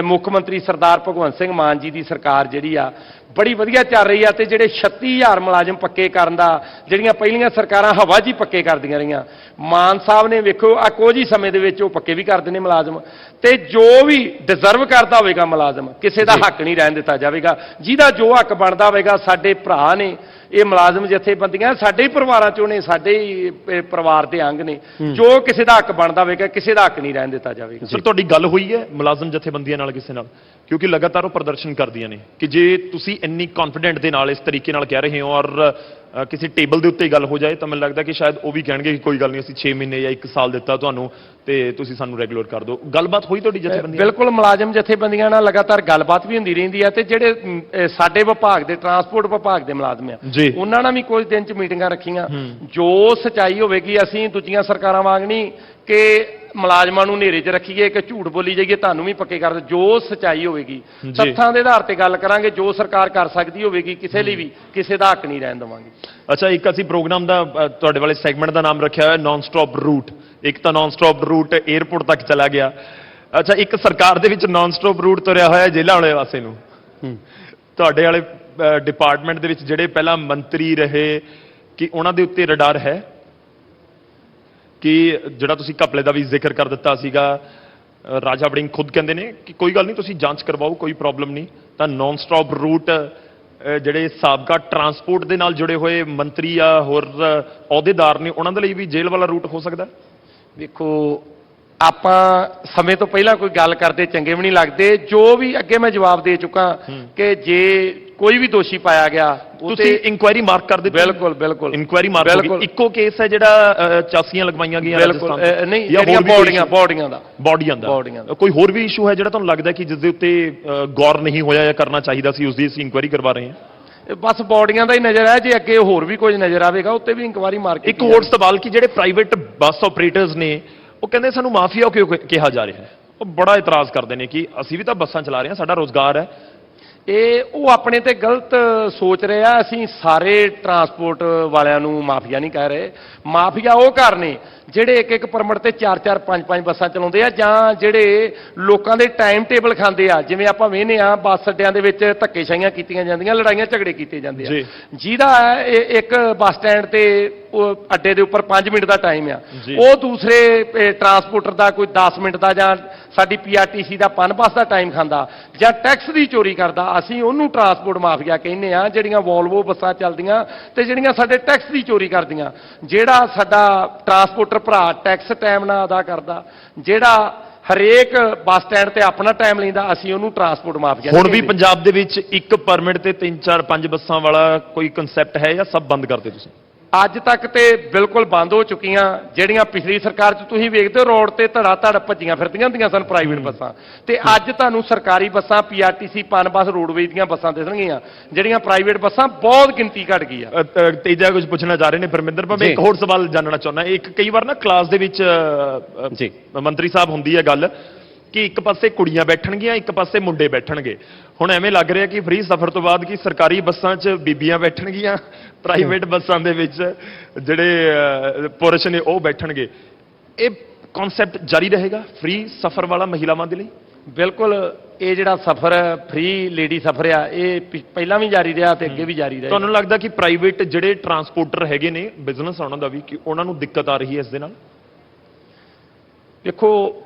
ਮੁੱਖ ਮੰਤਰੀ ਸਰਦਾਰ ਭਗਵੰਤ ਸਿੰਘ ਮਾਨ ਜੀ ਦੀ ਸਰਕਾਰ ਜਿਹੜੀ ਆ ਬੜੀ ਵਧੀਆ ਚੱਲ ਰਹੀ ਆ। ਤੇ ਜਿਹੜੇ 36000 ਮੁਲਾਜ਼ਮ ਪੱਕੇ ਕਰਨ ਦਾ, ਜਿਹੜੀਆਂ ਪਹਿਲੀਆਂ ਸਰਕਾਰਾਂ ਹਵਾ 'ਚ ਹੀ ਪੱਕੇ ਕਰਦੀਆਂ ਰਹੀਆਂ, ਮਾਨ ਸਾਹਿਬ ਨੇ ਵੇਖੋ ਆ ਕੁਝ ਹੀ ਸਮੇਂ ਦੇ ਵਿੱਚ ਉਹ ਪੱਕੇ ਵੀ ਕਰਦੇ ਨੇ ਮੁਲਾਜ਼ਮ। ਤੇ ਜੋ ਵੀ ਡਿਜ਼ਰਵ ਕਰਦਾ ਹੋਵੇਗਾ ਮੁਲਾਜ਼ਮ, ਕਿਸੇ ਦਾ ਹੱਕ ਨਹੀਂ ਰਹਿਣ ਦਿੱਤਾ ਜਾਵੇਗਾ। ਜਿਹਦਾ ਜੋ ਹੱਕ ਬਣਦਾ ਹੋਵੇਗਾ, ਸਾਡੇ ਭਰਾ ਨੇ ਇਹ ਮੁਲਾਜ਼ਮ ਜਥੇਬੰਦੀਆਂ, ਸਾਡੇ ਹੀ ਪਰਿਵਾਰਾਂ ਚੋਂ ਨੇ, ਸਾਡੇ ਹੀ ਪਰਿਵਾਰ ਦੇ ਅੰਗ ਨੇ, ਜੋ ਕਿਸੇ ਦਾ ਹੱਕ ਬਣਦਾ ਹੋਵੇਗਾ, ਕਿਸੇ ਦਾ ਹੱਕ ਨਹੀਂ ਰਹਿਣ ਦਿੱਤਾ ਜਾਵੇਗਾ। ਸਰ, ਤੁਹਾਡੀ ਗੱਲ ਹੋਈ ਹੈ ਮੁਲਾਜ਼ਮ ਜਥੇਬੰਦੀਆਂ ਨਾਲ ਕਿਸੇ ਨਾਲ? ਕਿਉਂਕਿ ਲਗਾਤਾਰ ਉਹ ਪ੍ਰਦਰਸ਼ਨ ਕਰਦੀਆਂ ਨੇ ਕਿ ਜੇ ਤੁਸੀਂ ਇੰਨੀ ਕੌਨਫੀਡੈਂਟ ਦੇ ਨਾਲ ਇਸ ਤਰੀਕੇ ਨਾਲ ਕਹਿ ਰਹੇ ਹੋ ਔਰ ਕਿਸੇ ਟੇਬਲ ਦੇ ਉੱਤੇ ਗੱਲ ਹੋ ਜਾਏ ਤਾਂ ਮੈਨੂੰ ਲੱਗਦਾ ਕਿ ਸ਼ਾਇਦ ਉਹ ਵੀ ਕਹਿਣਗੇ ਕਿ ਕੋਈ ਗੱਲ ਨਹੀਂ, ਅਸੀਂ 6 ਮਹੀਨੇ ਜਾਂ 1 ਸਾਲ ਦਿੱਤਾ ਤੁਹਾਨੂੰ ਤੇ ਤੁਸੀਂ ਸਾਨੂੰ ਰੈਗੂਲਰ ਕਰ ਦਿਓ। ਗੱਲਬਾਤ ਹੋਈ ਤੁਹਾਡੀ ਜਥੇਬੰਦੀਆਂ? ਬਿਲਕੁਲ, ਮੁਲਾਜ਼ਮ ਜਥੇਬੰਦੀਆਂ ਨਾਲ ਲਗਾਤਾਰ ਗੱਲਬਾਤ ਵੀ ਹੁੰਦੀ ਰਹਿੰਦੀ ਹੈ। ਤੇ ਜਿਹੜੇ ਸਾਡੇ ਵਿਭਾਗ ਦੇ ਟਰਾਂਸਪੋਰਟ ਵਿਭਾਗ ਦੇ ਮੁਲਾਜ਼ਮ ਆ, ਉਹਨਾਂ ਨਾਲ ਵੀ ਕੁਝ ਦਿਨ 'ਚ ਮੀਟਿੰਗਾਂ ਰੱਖੀਆਂ। ਜੋ ਸੱਚਾਈ ਹੋਵੇਗੀ, ਅਸੀਂ ਦੂਜੀਆਂ ਸਰਕਾਰਾਂ ਵਾਂਗ ਨਹੀਂ ਕਿ ਮੁਲਾਜ਼ਮਾਂ ਨੂੰ ਹਨੇਰੇ 'ਚ ਰੱਖੀਏ ਕਿ ਝੂਠ ਬੋਲੀ ਜਾਈਏ, ਤੁਹਾਨੂੰ ਵੀ ਪੱਕੇ ਕਰ ਦਿਓ। ਜੋ ਸੱਚਾਈ ਹੋਵੇਗੀ, ਤੱਥਾਂ ਦੇ ਆਧਾਰ ਤੇ ਗੱਲ ਕਰਾਂਗੇ। ਜੋ ਸਰਕਾਰ ਕਰ ਸਕਦੀ ਹੋਵੇਗੀ, ਕਿਸੇ ਲਈ ਵੀ ਕਿਸੇ ਦਾ ਹੱਕ ਨਹੀਂ ਰਹਿਣ ਦੇਵਾਂਗੇ। ਅੱਛਾ, ਇੱਕ ਅਸੀਂ ਪ੍ਰੋਗਰਾਮ ਦਾ ਤੁਹਾਡੇ ਵਾਲੇ ਸੈਗਮੈਂਟ ਦਾ ਨਾਮ ਰੱਖਿਆ ਹੋਇਆ ਨਾਨ ਸਟਾਪ ਰੂਟ। ਇੱਕ ਤਾਂ ਨਾਨ ਸਟਾਪ ਰੂਟ 에ਅਰਪੋਰਟ ਤੱਕ ਚਲਾ ਗਿਆ। ਅੱਛਾ, ਇੱਕ ਸਰਕਾਰ ਦੇ ਵਿੱਚ ਨਾਨ ਸਟਾਪ ਰੂਟ ਤੁਰਿਆ ਹੋਇਆ ਜੇਲ੍ਹਾਂ ਵਾਲੇ ਪਾਸੇ ਨੂੰ। ਤੁਹਾਡੇ ਵਾਲੇ ਡਿਪਾਰਟਮੈਂਟ ਦੇ ਵਿੱਚ ਜਿਹੜੇ ਪਹਿਲਾਂ ਮੰਤਰੀ ਰਹੇ, ਕਿ ਉਹਨਾਂ ਦੇ ਉੱਤੇ ਰਡਾਰ ਹੈ? ਕਿ ਜਿਹੜਾ ਤੁਸੀਂ ਘਪਲੇ ਦਾ ਵੀ ਜ਼ਿਕਰ ਕਰ ਦਿੱਤਾ ਸੀਗਾ, ਰਾਜਾ ਵੜਿੰਗ ਖੁਦ ਕਹਿੰਦੇ ਨੇ ਕਿ ਕੋਈ ਗੱਲ ਨਹੀਂ, ਤੁਸੀਂ ਜਾਂਚ ਕਰਵਾਓ, ਕੋਈ ਪ੍ਰੋਬਲਮ ਨਹੀਂ। ਤਾਂ ਨਾਨ ਸਟਾਪ ਰੂਟ ਜਿਹੜੇ ਸਾਬਕਾ ਟਰਾਂਸਪੋਰਟ ਦੇ ਨਾਲ ਜੁੜੇ ਹੋਏ ਮੰਤਰੀ ਆ, ਹੋਰ ਅਹੁਦੇਦਾਰ ਨੇ, ਉਹਨਾਂ ਦੇ ਲਈ ਵੀ ਜੇਲ੍ਹ ਵਾਲਾ ਰੂਟ ਹੋ ਸਕਦਾ? ਵੇਖੋ, ਆਪਾਂ ਸਮੇਂ ਤੋਂ ਪਹਿਲਾਂ ਕੋਈ ਗੱਲ ਕਰਦੇ ਚੰਗੇ ਵੀ ਨਹੀਂ ਲੱਗਦੇ। ਜੋ ਵੀ ਅੱਗੇ ਮੈਂ ਜਵਾਬ ਦੇ ਚੁੱਕਾ ਕਿ ਜੇ ਕੋਈ ਵੀ ਦੋਸ਼ੀ ਪਾਇਆ ਗਿਆ, ਤੁਸੀਂ ਇਨਕੁਆਇਰੀ ਮਾਰਕ ਕਰ ਦਿੱਤੀ? ਬਿਲਕੁਲ ਬਿਲਕੁਲ, ਇਨਕੁਆਇਰੀ ਮਾਰਕ ਹੋ ਗਈ। ਇੱਕੋ ਕੇਸ ਹੈ ਜਿਹੜਾ ਚਾਸੀਆਂ ਲਗਵਾਈਆਂ ਗਈਆਂ ਰਾਜਸਥਾਨ? ਨਹੀਂ, ਜਿਹੜੀਆਂ ਬੋਡੀਆਂ ਦਾ ਕੋਈ ਹੋਰ ਵੀ ਇਸ਼ੂ ਹੈ ਜਿਹੜਾ ਤੁਹਾਨੂੰ ਲੱਗਦਾ ਕਿ ਜਿਸ ਦੇ ਉੱਤੇ ਗੌਰ ਨਹੀਂ ਹੋਇਆ ਜਾਂ ਕਰਨਾ ਚਾਹੀਦਾ ਸੀ, ਉਸ ਦੀ ਅਸੀਂ ਇਨਕੁਆਇਰੀ ਕਰਵਾ ਰਹੇ ਹਾਂ? ਬਸ ਬੋਡੀਆਂ ਦਾ ਹੀ ਨਜ਼ਰ ਹੈ। ਜੇ ਅੱਗੇ ਹੋਰ ਵੀ ਕੁਝ ਨਜ਼ਰ ਆਵੇਗਾ, ਉੱਤੇ ਵੀ ਇਨਕੁਆਇਰੀ ਮਾਰ ਕੇ। ਇੱਕ ਹੋਰ ਸਵਾਲ ਕਿ ਜਿਹੜੇ ਪ੍ਰਾਈਵੇਟ ਬੱਸ ਆਪਰੇਟਰਸ ਨੇ, ਉਹ ਕਹਿੰਦੇ ਸਾਨੂੰ ਮਾਫੀਆ ਕਿਉਂ ਕਿਹਾ ਜਾ ਰਿਹਾ ਹੈ? ਉਹ ਬੜਾ ਇਤਰਾਜ਼ ਕਰਦੇ ਨੇ ਕਿ ਅਸੀਂ ਵੀ ਤਾਂ ਬੱਸਾਂ ਚਲਾ ਰਹੇ ਹਾਂ, ਸਾਡਾ ਰੋਜ਼ਗਾਰ ਹੈ। ਉਹ ਆਪਣੇ ਤੇ ਗਲਤ ਸੋਚ ਰਹੇ ਆ। ਅਸੀਂ ਸਾਰੇ ਟਰਾਂਸਪੋਰਟ ਵਾਲਿਆਂ ਨੂੰ ਮਾਫੀਆ ਨਹੀਂ ਕਹਿ ਰਹੇ। ਮਾਫੀਆ ਉਹ ਘਰ ਨੇ ਜਿਹੜੇ ਇੱਕ ਪਰਮਿਟ ਤੇ 4-4 5-5 ਬੱਸਾਂ ਚਲਾਉਂਦੇ ਆ, ਜਾਂ ਜਿਹੜੇ ਲੋਕਾਂ ਦੇ ਟਾਈਮ ਟੇਬਲ ਖਾਂਦੇ ਆ। ਜਿਵੇਂ ਆਪਾਂ ਵੇਖਦੇ ਆ ਬੱਸ ਅੱਡਿਆਂ ਦੇ ਵਿੱਚ ਧੱਕੇਸ਼ਾਹੀਆਂ ਕੀਤੀਆਂ ਜਾਂਦੀਆਂ, ਲੜਾਈਆਂ ਝਗੜੇ ਕੀਤੇ ਜਾਂਦੇ ਆ। ਜਿਹਦਾ ਇੱਕ ਬੱਸ ਸਟੈਂਡ ਤੇ ਉਹ ਅੱਡੇ ਦੇ ਉੱਪਰ 5 ਮਿੰਟ ਦਾ ਟਾਈਮ ਆ, ਜੀ। ਉਹ ਦੂਸਰੇ ਟਰਾਂਸਪੋਰਟਰ ਦਾ ਕੋਈ 10 ਮਿੰਟ ਦਾ, ਜਾਂ ਸਾਡੀ ਪੀਆਰਟੀਸੀ ਦਾ ਪਨ ਬੱਸ ਦਾ ਟਾਈਮ ਖਾਂਦਾ, ਜਾਂ ਟੈਕਸ ਦੀ ਚੋਰੀ ਕਰਦਾ, ਅਸੀਂ ਉਹਨੂੰ ਟਰਾਂਸਪੋਰਟ ਮਾਫੀਆ ਕਹਿੰਦੇ ਆ। ਜਿਹੜੀਆਂ ਵੋਲਵੋ ਬੱਸਾਂ ਚੱਲਦੀਆਂ ਤੇ ਜਿਹੜੀਆਂ ਸਾਡੇ ਟੈਕਸ ਦੀ ਚੋਰੀ ਕਰਦੀਆਂ, ਜਿਹੜਾ ਸਾਡਾ ਟਰਾਂਸਪੋਰਟਰ ਭਰਾ ਟੈਕਸ ਟਾਈਮ ਨਾਲ ਅਦਾ ਕਰਦਾ, ਜਿਹੜਾ ਹਰੇਕ ਬੱਸ ਸਟੈਂਡ ਤੇ ਆਪਣਾ ਟਾਈਮ ਲੈਂਦਾ, ਅਸੀਂ ਉਹਨੂੰ ਟਰਾਂਸਪੋਰਟ ਮਾਫੀਆ ਹੁਣ ਵੀ ਪੰਜਾਬ ਦੇ ਵਿੱਚ ਇੱਕ ਪਰਮਿਟ ਤੇ 3 4 5 ਬੱਸਾਂ ਵਾਲਾ ਕੋਈ ਕਨਸੈਪਟ ਹੈ ਜਾਂ ਸਭ ਬੰਦ ਕਰਤੇ ਤੁਸੀਂ? ਅੱਜ ਤੱਕ ਤੇ ਬਿਲਕੁਲ ਬੰਦ ਹੋ ਚੁੱਕੀਆਂ। ਜਿਹੜੀਆਂ ਪਿਛਲੀ ਸਰਕਾਰ 'ਚ ਤੁਸੀਂ ਵੇਖਦੇ ਹੋ ਰੋਡ ਤੇ ਧੜਾ ਧੜ ਭੱਜੀਆਂ ਫਿਰਦੀਆਂ ਹੁੰਦੀਆਂ ਸਨ ਪ੍ਰਾਈਵੇਟ ਬੱਸਾਂ, ਤੇ ਅੱਜ ਤੁਹਾਨੂੰ ਸਰਕਾਰੀ ਬੱਸਾਂ, ਪੀਆਰਟੀਸੀ, ਪਨ ਬੱਸ, ਰੋਡਵੇਜ਼ ਦੀਆਂ ਬੱਸਾਂ ਦਿਸਣਗੀਆਂ। ਜਿਹੜੀਆਂ ਪ੍ਰਾਈਵੇਟ ਬੱਸਾਂ ਬਹੁਤ ਗਿਣਤੀ ਘਟ ਗਈ ਆ। ਤੇਜਾ ਕੁਝ ਪੁੱਛਣਾ ਚਾਹ ਰਹੇ ਨੇ ਪਰਮਿੰਦਰ ਭਾਵੇਂ, ਜੀ। ਇੱਕ ਹੋਰ ਸਵਾਲ ਜਾਣਨਾ ਚਾਹੁੰਦਾ। ਇੱਕ ਕਈ ਵਾਰ ਨਾ ਕਲਾਸ ਦੇ ਵਿੱਚ ਜੀ। ਮੰਤਰੀ ਸਾਹਿਬ ਹੁੰਦੀ ਹੈ ਗੱਲ ਕਿ ਇੱਕ ਪਾਸੇ ਕੁੜੀਆਂ ਬੈਠਣਗੀਆਂ, ਇੱਕ ਪਾਸੇ ਮੁੰਡੇ ਬੈਠਣਗੇ। ਹੁਣ ਐਵੇਂ ਲੱਗ ਰਿਹਾ ਕਿ ਫ੍ਰੀ ਸਫ਼ਰ ਤੋਂ ਬਾਅਦ ਕਿ ਸਰਕਾਰੀ ਬੱਸਾਂ 'ਚ ਬੀਬੀਆਂ ਬੈਠਣਗੀਆਂ, ਪ੍ਰਾਈਵੇਟ ਬੱਸਾਂ ਦੇ ਵਿੱਚ ਜਿਹੜੇ ਪੁਰਸ਼ ਨੇ ਉਹ ਬੈਠਣਗੇ। ਇਹ ਕਨਸੈਪਟ ਜਾਰੀ ਰਹੇਗਾ ਫ੍ਰੀ ਸਫ਼ਰ ਵਾਲਾ ਮਹਿਲਾਵਾਂ ਦੇ ਲਈ? ਬਿਲਕੁਲ, ਇਹ ਜਿਹੜਾ ਸਫ਼ਰ ਫ੍ਰੀ ਲੇਡੀ ਸਫ਼ਰ ਆ, ਇਹ ਪਹਿਲਾਂ ਵੀ ਜਾਰੀ ਰਿਹਾ ਤੇ ਅੱਗੇ ਵੀ ਜਾਰੀ ਰਹੇ। ਤੁਹਾਨੂੰ ਲੱਗਦਾ ਕਿ ਪ੍ਰਾਈਵੇਟ ਜਿਹੜੇ ਟਰਾਂਸਪੋਰਟਰ ਹੈਗੇ ਨੇ, ਬਿਜ਼ਨਸ ਉਹਨਾਂ ਦਾ ਵੀ, ਕਿ ਉਹਨਾਂ ਨੂੰ ਦਿੱਕਤ ਆ ਰਹੀ ਹੈ ਇਸ ਦੇ ਨਾਲ? ਦੇਖੋ,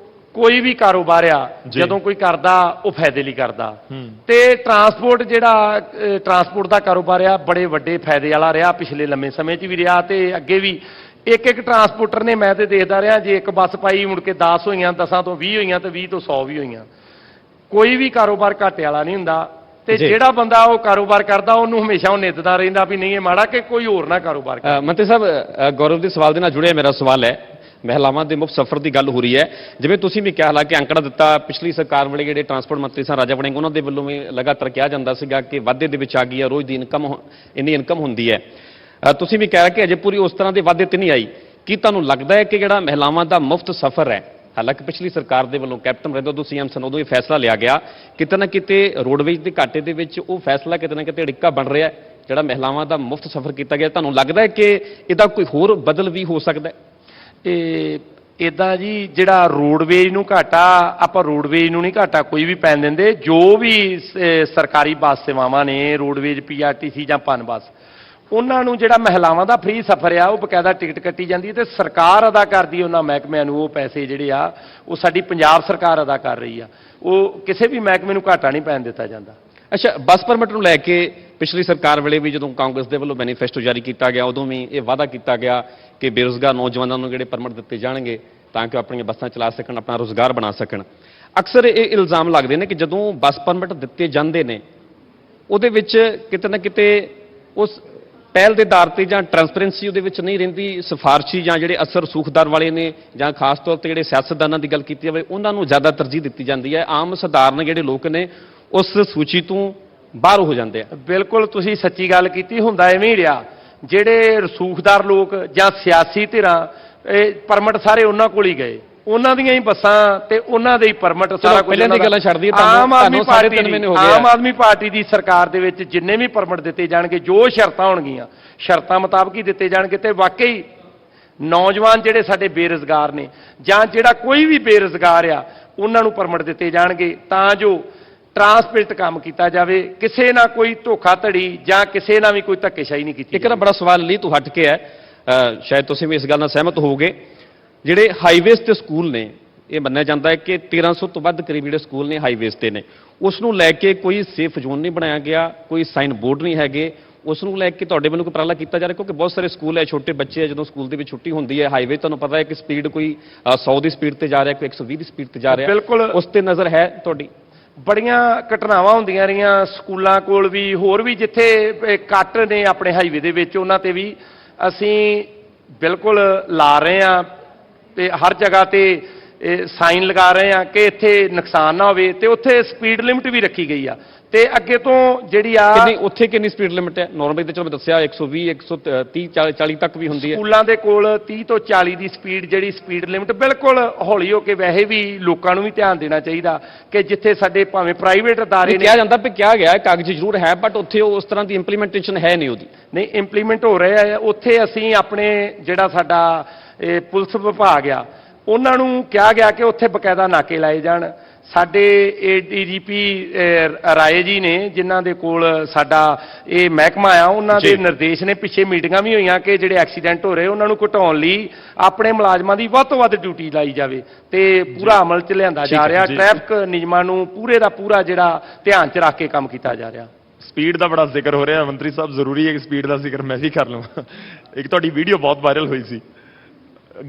ਕੋਈ ਵੀ ਕਾਰੋਬਾਰ ਆ ਜੀ। ਜਦੋਂ ਕੋਈ ਕਰਦਾ ਉਹ ਫਾਇਦੇ ਲਈ ਕਰਦਾ, ਹੂੰ। ਤੇ ਟਰਾਂਸਪੋਰਟ ਜਿਹੜਾ ਟਰਾਂਸਪੋਰਟ ਦਾ ਕਾਰੋਬਾਰ ਆ ਬੜੇ ਵੱਡੇ ਫਾਇਦੇ ਵਾਲਾ ਰਿਹਾ, ਪਿਛਲੇ ਲੰਮੇ ਸਮੇਂ 'ਚ ਵੀ ਰਿਹਾ ਤੇ ਅੱਗੇ ਵੀ। ਇੱਕ ਟਰਾਂਸਪੋਰਟਰ ਨੇ, ਮੈਂ ਤੇ ਦੇਖਦਾ ਰਿਹਾ, ਜੇ ਇੱਕ ਬੱਸ ਪਾਈ ਮੁੜ ਕੇ 10 ਹੋਈਆਂ, 10 ਤੋਂ 20 ਹੋਈਆਂ ਤੇ 20 ਤੋਂ 100 ਵੀ ਹੋਈਆਂ। ਕੋਈ ਵੀ ਕਾਰੋਬਾਰ ਘਾਟੇ ਵਾਲਾ ਨਹੀਂ ਹੁੰਦਾ, ਤੇ ਜੀ। ਜਿਹੜਾ ਬੰਦਾ ਉਹ ਕਾਰੋਬਾਰ ਕਰਦਾ ਉਹਨੂੰ ਹਮੇਸ਼ਾ ਉਹ ਨਿੱਦਦਾ ਰਹਿੰਦਾ ਵੀ ਨਹੀਂ ਇਹ ਮਾੜਾ, ਕਿ ਕੋਈ ਹੋਰ ਨਾ ਕਾਰੋਬਾਰ ਕਰੇ। ਮੰਤਰੀ ਸਾਹਿਬ, ਗੌਰਵ ਦੇ ਸਵਾਲ ਦੇ ਨਾਲ ਜੁੜਿਆ ਮੇਰਾ ਸਵਾਲ ਹੈ। ਮਹਿਲਾਵਾਂ ਦੇ ਮੁਫਤ ਸਫ਼ਰ ਦੀ ਗੱਲ ਹੋ ਰਹੀ ਹੈ, ਜਿਵੇਂ ਤੁਸੀਂ ਵੀ ਕਿਹਾ, ਹਾਲਾਂਕਿ ਅੰਕੜਾ ਦਿੱਤਾ ਪਿਛਲੀ ਸਰਕਾਰ ਵੇਲੇ ਜਿਹੜੇ ਟਰਾਂਸਪੋਰਟ ਮੰਤਰੀ ਸਨ ਰਾਜਾ ਵੜਿੰਗ, ਉਹਨਾਂ ਦੇ ਵੱਲੋਂ ਵੀ ਲਗਾਤਾਰ ਕਿਹਾ ਜਾਂਦਾ ਸੀਗਾ ਕਿ ਵਾਧੇ ਦੇ ਵਿੱਚ ਆ ਗਈ ਹੈ, ਰੋਜ਼ ਦੀ ਇੰਨੀ ਇਨਕਮ ਹੁੰਦੀ ਹੈ। ਤੁਸੀਂ ਵੀ ਕਿਹਾ ਕਿ ਅਜੇ ਪੂਰੀ ਉਸ ਤਰ੍ਹਾਂ ਦੇ ਵਾਧੇ ਤੇ ਨਹੀਂ ਆਈ। ਕੀ ਤੁਹਾਨੂੰ ਲੱਗਦਾ ਹੈ ਕਿ ਜਿਹੜਾ ਮਹਿਲਾਵਾਂ ਦਾ ਮੁਫਤ ਸਫ਼ਰ ਹੈ, ਹਾਲਾਂਕਿ ਪਿਛਲੀ ਸਰਕਾਰ ਦੇ ਵੱਲੋਂ ਕੈਪਟਨ ਅਮਰਿੰਦਰ ਤੋਂ ਸੀਐਮ ਸਨ ਉਦੋਂ ਇਹ ਫੈਸਲਾ ਲਿਆ ਗਿਆ, ਕਿਤੇ ਨਾ ਕਿਤੇ ਰੋਡਵੇਜ਼ ਦੇ ਘਾਟੇ ਦੇ ਵਿੱਚ ਉਹ ਫੈਸਲਾ ਕਿਤੇ ਨਾ ਕਿਤੇ ਅੜਿੱਕਾ ਬਣ ਰਿਹਾ ਹੈ, ਜਿਹੜਾ ਮਹਿਲਾਵਾਂ ਦਾ ਮੁਫਤ ਸਫ਼ਰ ਕੀਤਾ ਗਿਆ? ਤੁਹਾਨੂੰ ਲੱਗਦਾ ਹੈ ਕਿ ਇਹਦਾ ਕੋਈ ਹੋਰ ਬਦਲ ਵੀ ਹੋ ਸਕਦਾ ਹੈ? ਇਹ ਇਦਾਂ ਜੀ, ਜਿਹੜਾ ਰੋਡਵੇਜ਼ ਨੂੰ ਘਾਟਾ, ਆਪਾਂ ਰੋਡਵੇਜ਼ ਨੂੰ ਨਹੀਂ ਘਾਟਾ ਕੋਈ ਵੀ ਪੈਣ ਦਿੰਦੇ। ਜੋ ਵੀ ਸਰਕਾਰੀ ਬੱਸ ਸੇਵਾਵਾਂ ਨੇ, ਰੋਡਵੇਜ਼, ਪੀਆਰਟੀਸੀ ਜਾਂ ਪਨ ਬੱਸ, ਉਹਨਾਂ ਨੂੰ ਜਿਹੜਾ ਮਹਿਲਾਵਾਂ ਦਾ ਫ੍ਰੀ ਸਫ਼ਰ ਆ ਉਹ ਬਕਾਇਦਾ ਟਿਕਟ ਕੱਟੀ ਜਾਂਦੀ ਹੈ ਤੇ ਸਰਕਾਰ ਅਦਾ ਕਰਦੀ ਹੈ ਉਹਨਾਂ ਮਹਿਕਮਿਆਂ ਨੂੰ। ਉਹ ਪੈਸੇ ਜਿਹੜੇ ਆ ਉਹ ਸਾਡੀ ਪੰਜਾਬ ਸਰਕਾਰ ਅਦਾ ਕਰ ਰਹੀ ਆ, ਉਹ ਕਿਸੇ ਵੀ ਮਹਿਕਮੇ ਨੂੰ ਘਾਟਾ ਨਹੀਂ ਪੈਣ ਦਿੱਤਾ ਜਾਂਦਾ। ਅੱਛਾ, ਬੱਸ ਪਰਮਿਟ ਨੂੰ ਲੈ ਕੇ ਪਿਛਲੀ ਸਰਕਾਰ ਵੇਲੇ ਵੀ ਜਦੋਂ ਕਾਂਗਰਸ ਦੇ ਵੱਲੋਂ ਮੈਨੀਫੈਸਟੋ ਜਾਰੀ ਕੀਤਾ ਗਿਆ, ਉਦੋਂ ਵੀ ਇਹ ਵਾਅਦਾ ਕੀਤਾ ਗਿਆ ਕਿ ਬੇਰੁਜ਼ਗਾਰ ਨੌਜਵਾਨਾਂ ਨੂੰ ਜਿਹੜੇ ਪਰਮਿਟ ਦਿੱਤੇ ਜਾਣਗੇ ਤਾਂ ਕਿ ਉਹ ਆਪਣੀਆਂ ਬੱਸਾਂ ਚਲਾ ਸਕਣ, ਆਪਣਾ ਰੁਜ਼ਗਾਰ ਬਣਾ ਸਕਣ। ਅਕਸਰ ਇਹ ਇਲਜ਼ਾਮ ਲੱਗਦੇ ਨੇ ਕਿ ਜਦੋਂ ਬੱਸ ਪਰਮਿਟ ਦਿੱਤੇ ਜਾਂਦੇ ਨੇ ਉਹਦੇ ਵਿੱਚ ਕਿਤੇ ਨਾ ਕਿਤੇ ਉਸ ਪਹਿਲ ਦੇ ਆਧਾਰ ਤੇ ਜਾਂ ਟਰਾਂਸਪੇਰੈਂਸੀ ਉਹਦੇ ਵਿੱਚ ਨਹੀਂ ਰਹਿੰਦੀ, ਸਿਫਾਰਸ਼ੀ ਜਾਂ ਜਿਹੜੇ ਅਸਰ ਸੂਖਦਾਰ ਵਾਲੇ ਨੇ ਜਾਂ ਖਾਸ ਤੌਰ ਤੇ ਜਿਹੜੇ ਸਿਆਸਤਦਾਨਾਂ ਦੀ ਗੱਲ ਕੀਤੀ ਜਾਵੇ ਉਹਨਾਂ ਨੂੰ ਜ਼ਿਆਦਾ ਤਰਜੀਹ ਦਿੱਤੀ ਜਾਂਦੀ ਹੈ। ਆਮ ਸਧਾਰਨ ਜਿਹੜੇ ਲੋਕ ਨੇ ਉਸ ਸੂਚੀ ਤੋਂ ਬਾਹਰ ਹੋ ਜਾਂਦੇ ਆ। ਬਿਲਕੁਲ ਤੁਸੀਂ ਸੱਚੀ ਗੱਲ ਕੀਤੀ, ਹੁੰਦਾ ਐਵੇਂ ਹੀ ਰਿਹਾ। ਜਿਹੜੇ ਰਸੂਖਦਾਰ ਲੋਕ ਜਾਂ ਸਿਆਸੀ ਧਿਰਾਂ, ਇਹ ਪਰਮਿਟ ਸਾਰੇ ਉਹਨਾਂ ਕੋਲ ਹੀ ਗਏ, ਉਹਨਾਂ ਦੀਆਂ ਹੀ ਬੱਸਾਂ ਤੇ ਉਹਨਾਂ ਦੇ ਹੀ ਪਰਮਿਟ, ਸਾਰਾ ਕੁਝ। ਪਹਿਲਾਂ ਦੀ ਗੱਲਾਂ ਛੱਡ ਦਈਏ, ਆਮ ਆਦਮੀ ਪਾਰਟੀ 3 ਮਹੀਨੇ ਹੋ ਦੀ, ਗਏ। ਆਮ ਆਦਮੀ ਪਾਰਟੀ ਦੀ ਸਰਕਾਰ ਦੇ ਵਿੱਚ ਜਿੰਨੇ ਵੀ ਪਰਮਿਟ ਦਿੱਤੇ ਜਾਣਗੇ, ਜੋ ਸ਼ਰਤਾਂ ਹੋਣਗੀਆਂ, ਸ਼ਰਤਾਂ ਮੁਤਾਬਕ ਹੀ ਦਿੱਤੇ ਜਾਣਗੇ ਤੇ ਵਾਕਈ ਨੌਜਵਾਨ ਜਿਹੜੇ ਸਾਡੇ ਬੇਰੁਜ਼ਗਾਰ ਨੇ ਜਾਂ ਜਿਹੜਾ ਕੋਈ ਵੀ ਬੇਰੁਜ਼ਗਾਰ ਆ ਉਹਨਾਂ ਨੂੰ ਪਰਮਿਟ ਦਿੱਤੇ ਜਾਣਗੇ ਤਾਂ ਜੋ ਟਰਾਂਸਪੇਰੈਂਟ ਕੰਮ ਕੀਤਾ ਜਾਵੇ, ਕਿਸੇ ਨਾਲ ਕੋਈ ਧੋਖਾਧੜੀ ਜਾਂ ਕਿਸੇ ਨਾਲ ਵੀ ਕੋਈ ਧੱਕੇਸ਼ਾਹੀ ਨਹੀਂ ਕੀਤੀ। ਇੱਕ ਨਾ ਬੜਾ ਸਵਾਲ ਲਈ ਤੋਂ ਹਟ ਕੇ ਹੈ, ਸ਼ਾਇਦ ਤੁਸੀਂ ਵੀ ਇਸ ਗੱਲ ਨਾਲ ਸਹਿਮਤ ਹੋਵੋਗੇ, ਜਿਹੜੇ ਹਾਈਵੇਜ਼ ਤੇ ਸਕੂਲ ਨੇ, ਇਹ ਮੰਨਿਆ ਜਾਂਦਾ ਹੈ ਕਿ 1300 ਤੋਂ ਵੱਧ ਕਰੀਬ ਜਿਹੜੇ ਸਕੂਲ ਨੇ ਹਾਈਵੇਜ਼ ਤੇ ਨੇ, ਉਸ ਨੂੰ ਲੈ ਕੇ ਕੋਈ ਸੇਫ ਜ਼ੋਨ ਨਹੀਂ ਬਣਾਇਆ ਗਿਆ, ਕੋਈ ਸਾਈਨ ਬੋਰਡ ਨਹੀਂ ਹੈਗੇ, ਉਸ ਨੂੰ ਲੈ ਕੇ ਤੁਹਾਡੇ ਵੱਲੋਂ ਕੋਈ ਉਪਰਾਲਾ ਕੀਤਾ ਜਾ ਰਿਹਾ? ਕਿਉਂਕਿ ਬਹੁਤ ਸਾਰੇ ਸਕੂਲ ਹੈ, ਛੋਟੇ ਬੱਚੇ ਹੈ, ਜਦੋਂ ਸਕੂਲ ਦੇ ਵਿੱਚ ਛੁੱਟੀ ਹੁੰਦੀ ਹੈ, ਹਾਈਵੇ ਤੁਹਾਨੂੰ ਪਤਾ ਹੈ ਕਿ ਸਪੀਡ ਕੋਈ 100 ਦੀ ਸਪੀਡ ਤੇ ਜਾ ਰਿਹਾ, ਕੋਈ 120 ਦੀ ਸਪੀਡ ਤੇ ਜਾ ਰਿਹਾ, ਬਿਲਕੁਲ ਉਸ ਤੇ ਨਜ਼ਰ ਹੈ ਤੁਹਾਡੀ? ਬੜੀਆਂ ਘਟਨਾਵਾਂ ਹੁੰਦੀਆਂ ਰਹੀਆਂ ਸਕੂਲਾਂ ਕੋਲ ਵੀ, ਹੋਰ ਵੀ ਜਿੱਥੇ ਕੱਟ ਨੇ ਆਪਣੇ ਹਾਈਵੇ ਦੇ ਵਿੱਚ, ਉਹਨਾਂ ਤੇ ਵੀ ਅਸੀਂ ਬਿਲਕੁਲ ਲਾ ਰਹੇ ਹਾਂ ਤੇ ਹਰ ਜਗ੍ਹਾ ਤੇ ਸਾਈਨ ਲਗਾ ਰਹੇ ਹਾਂ ਕਿ ਇੱਥੇ ਨੁਕਸਾਨ ਨਾ ਹੋਵੇ, ਤੇ ਉੱਥੇ ਸਪੀਡ ਲਿਮਟ ਵੀ ਰੱਖੀ ਗਈ ਆ ਤੇ ਅੱਗੇ ਤੋਂ ਜਿਹੜੀ ਆ ਉੱਥੇ ਕਿੰਨੀ ਸਪੀਡ ਲਿਮਟ ਹੈ? ਨਾਰਮਲੀ ਤੇ ਚਲੋ ਮੈਂ ਦੱਸਿਆ 120 130 40 ਤੱਕ ਵੀ ਹੁੰਦੀ ਹੈ। ਸਕੂਲਾਂ ਦੇ ਕੋਲ 30 ਤੋਂ 40 ਦੀ ਸਪੀਡ, ਜਿਹੜੀ ਸਪੀਡ ਲਿਮਟ ਬਿਲਕੁਲ ਹੌਲੀ ਹੋ ਕੇ, ਵੈਸੇ ਵੀ ਲੋਕਾਂ ਨੂੰ ਵੀ ਧਿਆਨ ਦੇਣਾ ਚਾਹੀਦਾ ਕਿ ਜਿੱਥੇ ਸਾਡੇ ਭਾਵੇਂ ਪ੍ਰਾਈਵੇਟ ਅਦਾਰੇ ਨੇ, ਕਿਹਾ ਜਾਂਦਾ ਵੀ ਕਿਹਾ ਗਿਆ ਕਾਗਜ਼ ਜ਼ਰੂਰ ਹੈ ਬਟ ਉੱਥੇ ਉਸ ਤਰ੍ਹਾਂ ਦੀ ਇੰਪਲੀਮੈਂਟੇਸ਼ਨ ਹੈ ਨਹੀਂ ਉਹਦੀ। ਨਹੀਂ ਇੰਪਲੀਮੈਂਟ ਹੋ ਰਿਹਾ ਹੈ ਉੱਥੇ। ਅਸੀਂ ਆਪਣੇ ਜਿਹੜਾ ਸਾਡਾ ਪੁਲਿਸ ਵਿਭਾਗ ਆ ਉਹਨਾਂ ਨੂੰ ਕਿਹਾ ਗਿਆ ਕਿ ਉੱਥੇ ਬਕਾਇਦਾ ਨਾਕੇ ਲਾਏ ਜਾਣ। ਸਾਡੇ ਏਡੀਜੀਪੀ ਰਾਏ ਜੀ ਨੇ, ਜਿਨ੍ਹਾਂ ਦੇ ਕੋਲ ਸਾਡਾ ਇਹ ਮਹਿਕਮਾ ਆ, ਉਹਨਾਂ ਦੇ ਨਿਰਦੇਸ਼ ਨੇ, ਪਿੱਛੇ ਮੀਟਿੰਗਾਂ ਵੀ ਹੋਈਆਂ ਕਿ ਜਿਹੜੇ ਐਕਸੀਡੈਂਟ ਹੋ ਰਹੇ ਉਹਨਾਂ ਨੂੰ ਘਟਾਉਣ ਲਈ ਆਪਣੇ ਮੁਲਾਜ਼ਮਾਂ ਦੀ ਵੱਧ ਤੋਂ ਵੱਧ ਡਿਊਟੀ ਲਾਈ ਜਾਵੇ ਤੇ ਪੂਰਾ ਅਮਲ 'ਚ ਲਿਆਂਦਾ ਜਾ ਰਿਹਾ। ਟ੍ਰੈਫਿਕ ਨਿਯਮਾਂ ਨੂੰ ਪੂਰੇ ਦਾ ਪੂਰਾ ਜਿਹੜਾ ਧਿਆਨ 'ਚ ਰੱਖ ਕੇ ਕੰਮ ਕੀਤਾ ਜਾ ਰਿਹਾ। ਸਪੀਡ ਦਾ ਬੜਾ ਜ਼ਿਕਰ ਹੋ ਰਿਹਾ ਮੰਤਰੀ ਸਾਹਿਬ, ਜ਼ਰੂਰੀ ਹੈ ਕਿ ਸਪੀਡ ਦਾ ਜ਼ਿਕਰ ਮੈਂ ਵੀ ਕਰ ਲਵਾਂ। ਇੱਕ ਤੁਹਾਡੀ ਵੀਡੀਓ ਬਹੁਤ ਵਾਇਰਲ ਹੋਈ ਸੀ,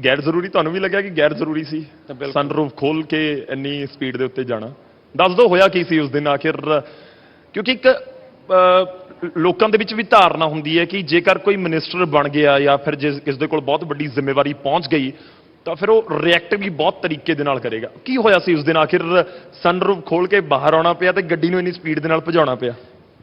ਗੈਰ ਜ਼ਰੂਰੀ ਤੁਹਾਨੂੰ ਵੀ ਲੱਗਿਆ ਕਿ ਗੈਰ ਜ਼ਰੂਰੀ ਸੀ ਸਨਰੂਫ ਖੋਲ ਕੇ ਇੰਨੀ ਸਪੀਡ ਦੇ ਉੱਤੇ ਜਾਣਾ? ਦੱਸ ਦਿਓ ਹੋਇਆ ਕੀ ਸੀ ਉਸ ਦਿਨ ਆਖਿਰ, ਕਿਉਂਕਿ ਇੱਕ ਲੋਕਾਂ ਦੇ ਵਿੱਚ ਵੀ ਧਾਰਨਾ ਹੁੰਦੀ ਹੈ ਕਿ ਜੇਕਰ ਕੋਈ ਮਿਨਿਸਟਰ ਬਣ ਗਿਆ ਜਾਂ ਫਿਰ ਜਿਸ ਦੇ ਕੋਲ ਬਹੁਤ ਵੱਡੀ ਜ਼ਿੰਮੇਵਾਰੀ ਪਹੁੰਚ ਗਈ ਤਾਂ ਫਿਰ ਉਹ ਰਿਐਕਟ ਵੀ ਬਹੁਤ ਤਰੀਕੇ ਦੇ ਨਾਲ ਕਰੇਗਾ। ਕੀ ਹੋਇਆ ਸੀ ਉਸ ਦਿਨ ਆਖਿਰ ਸਨਰੂਫ ਖੋਲ ਕੇ ਬਾਹਰ ਆਉਣਾ ਪਿਆ ਤੇ ਗੱਡੀ ਨੂੰ ਇੰਨੀ ਸਪੀਡ ਦੇ ਨਾਲ ਭਜਾਉਣਾ ਪਿਆ?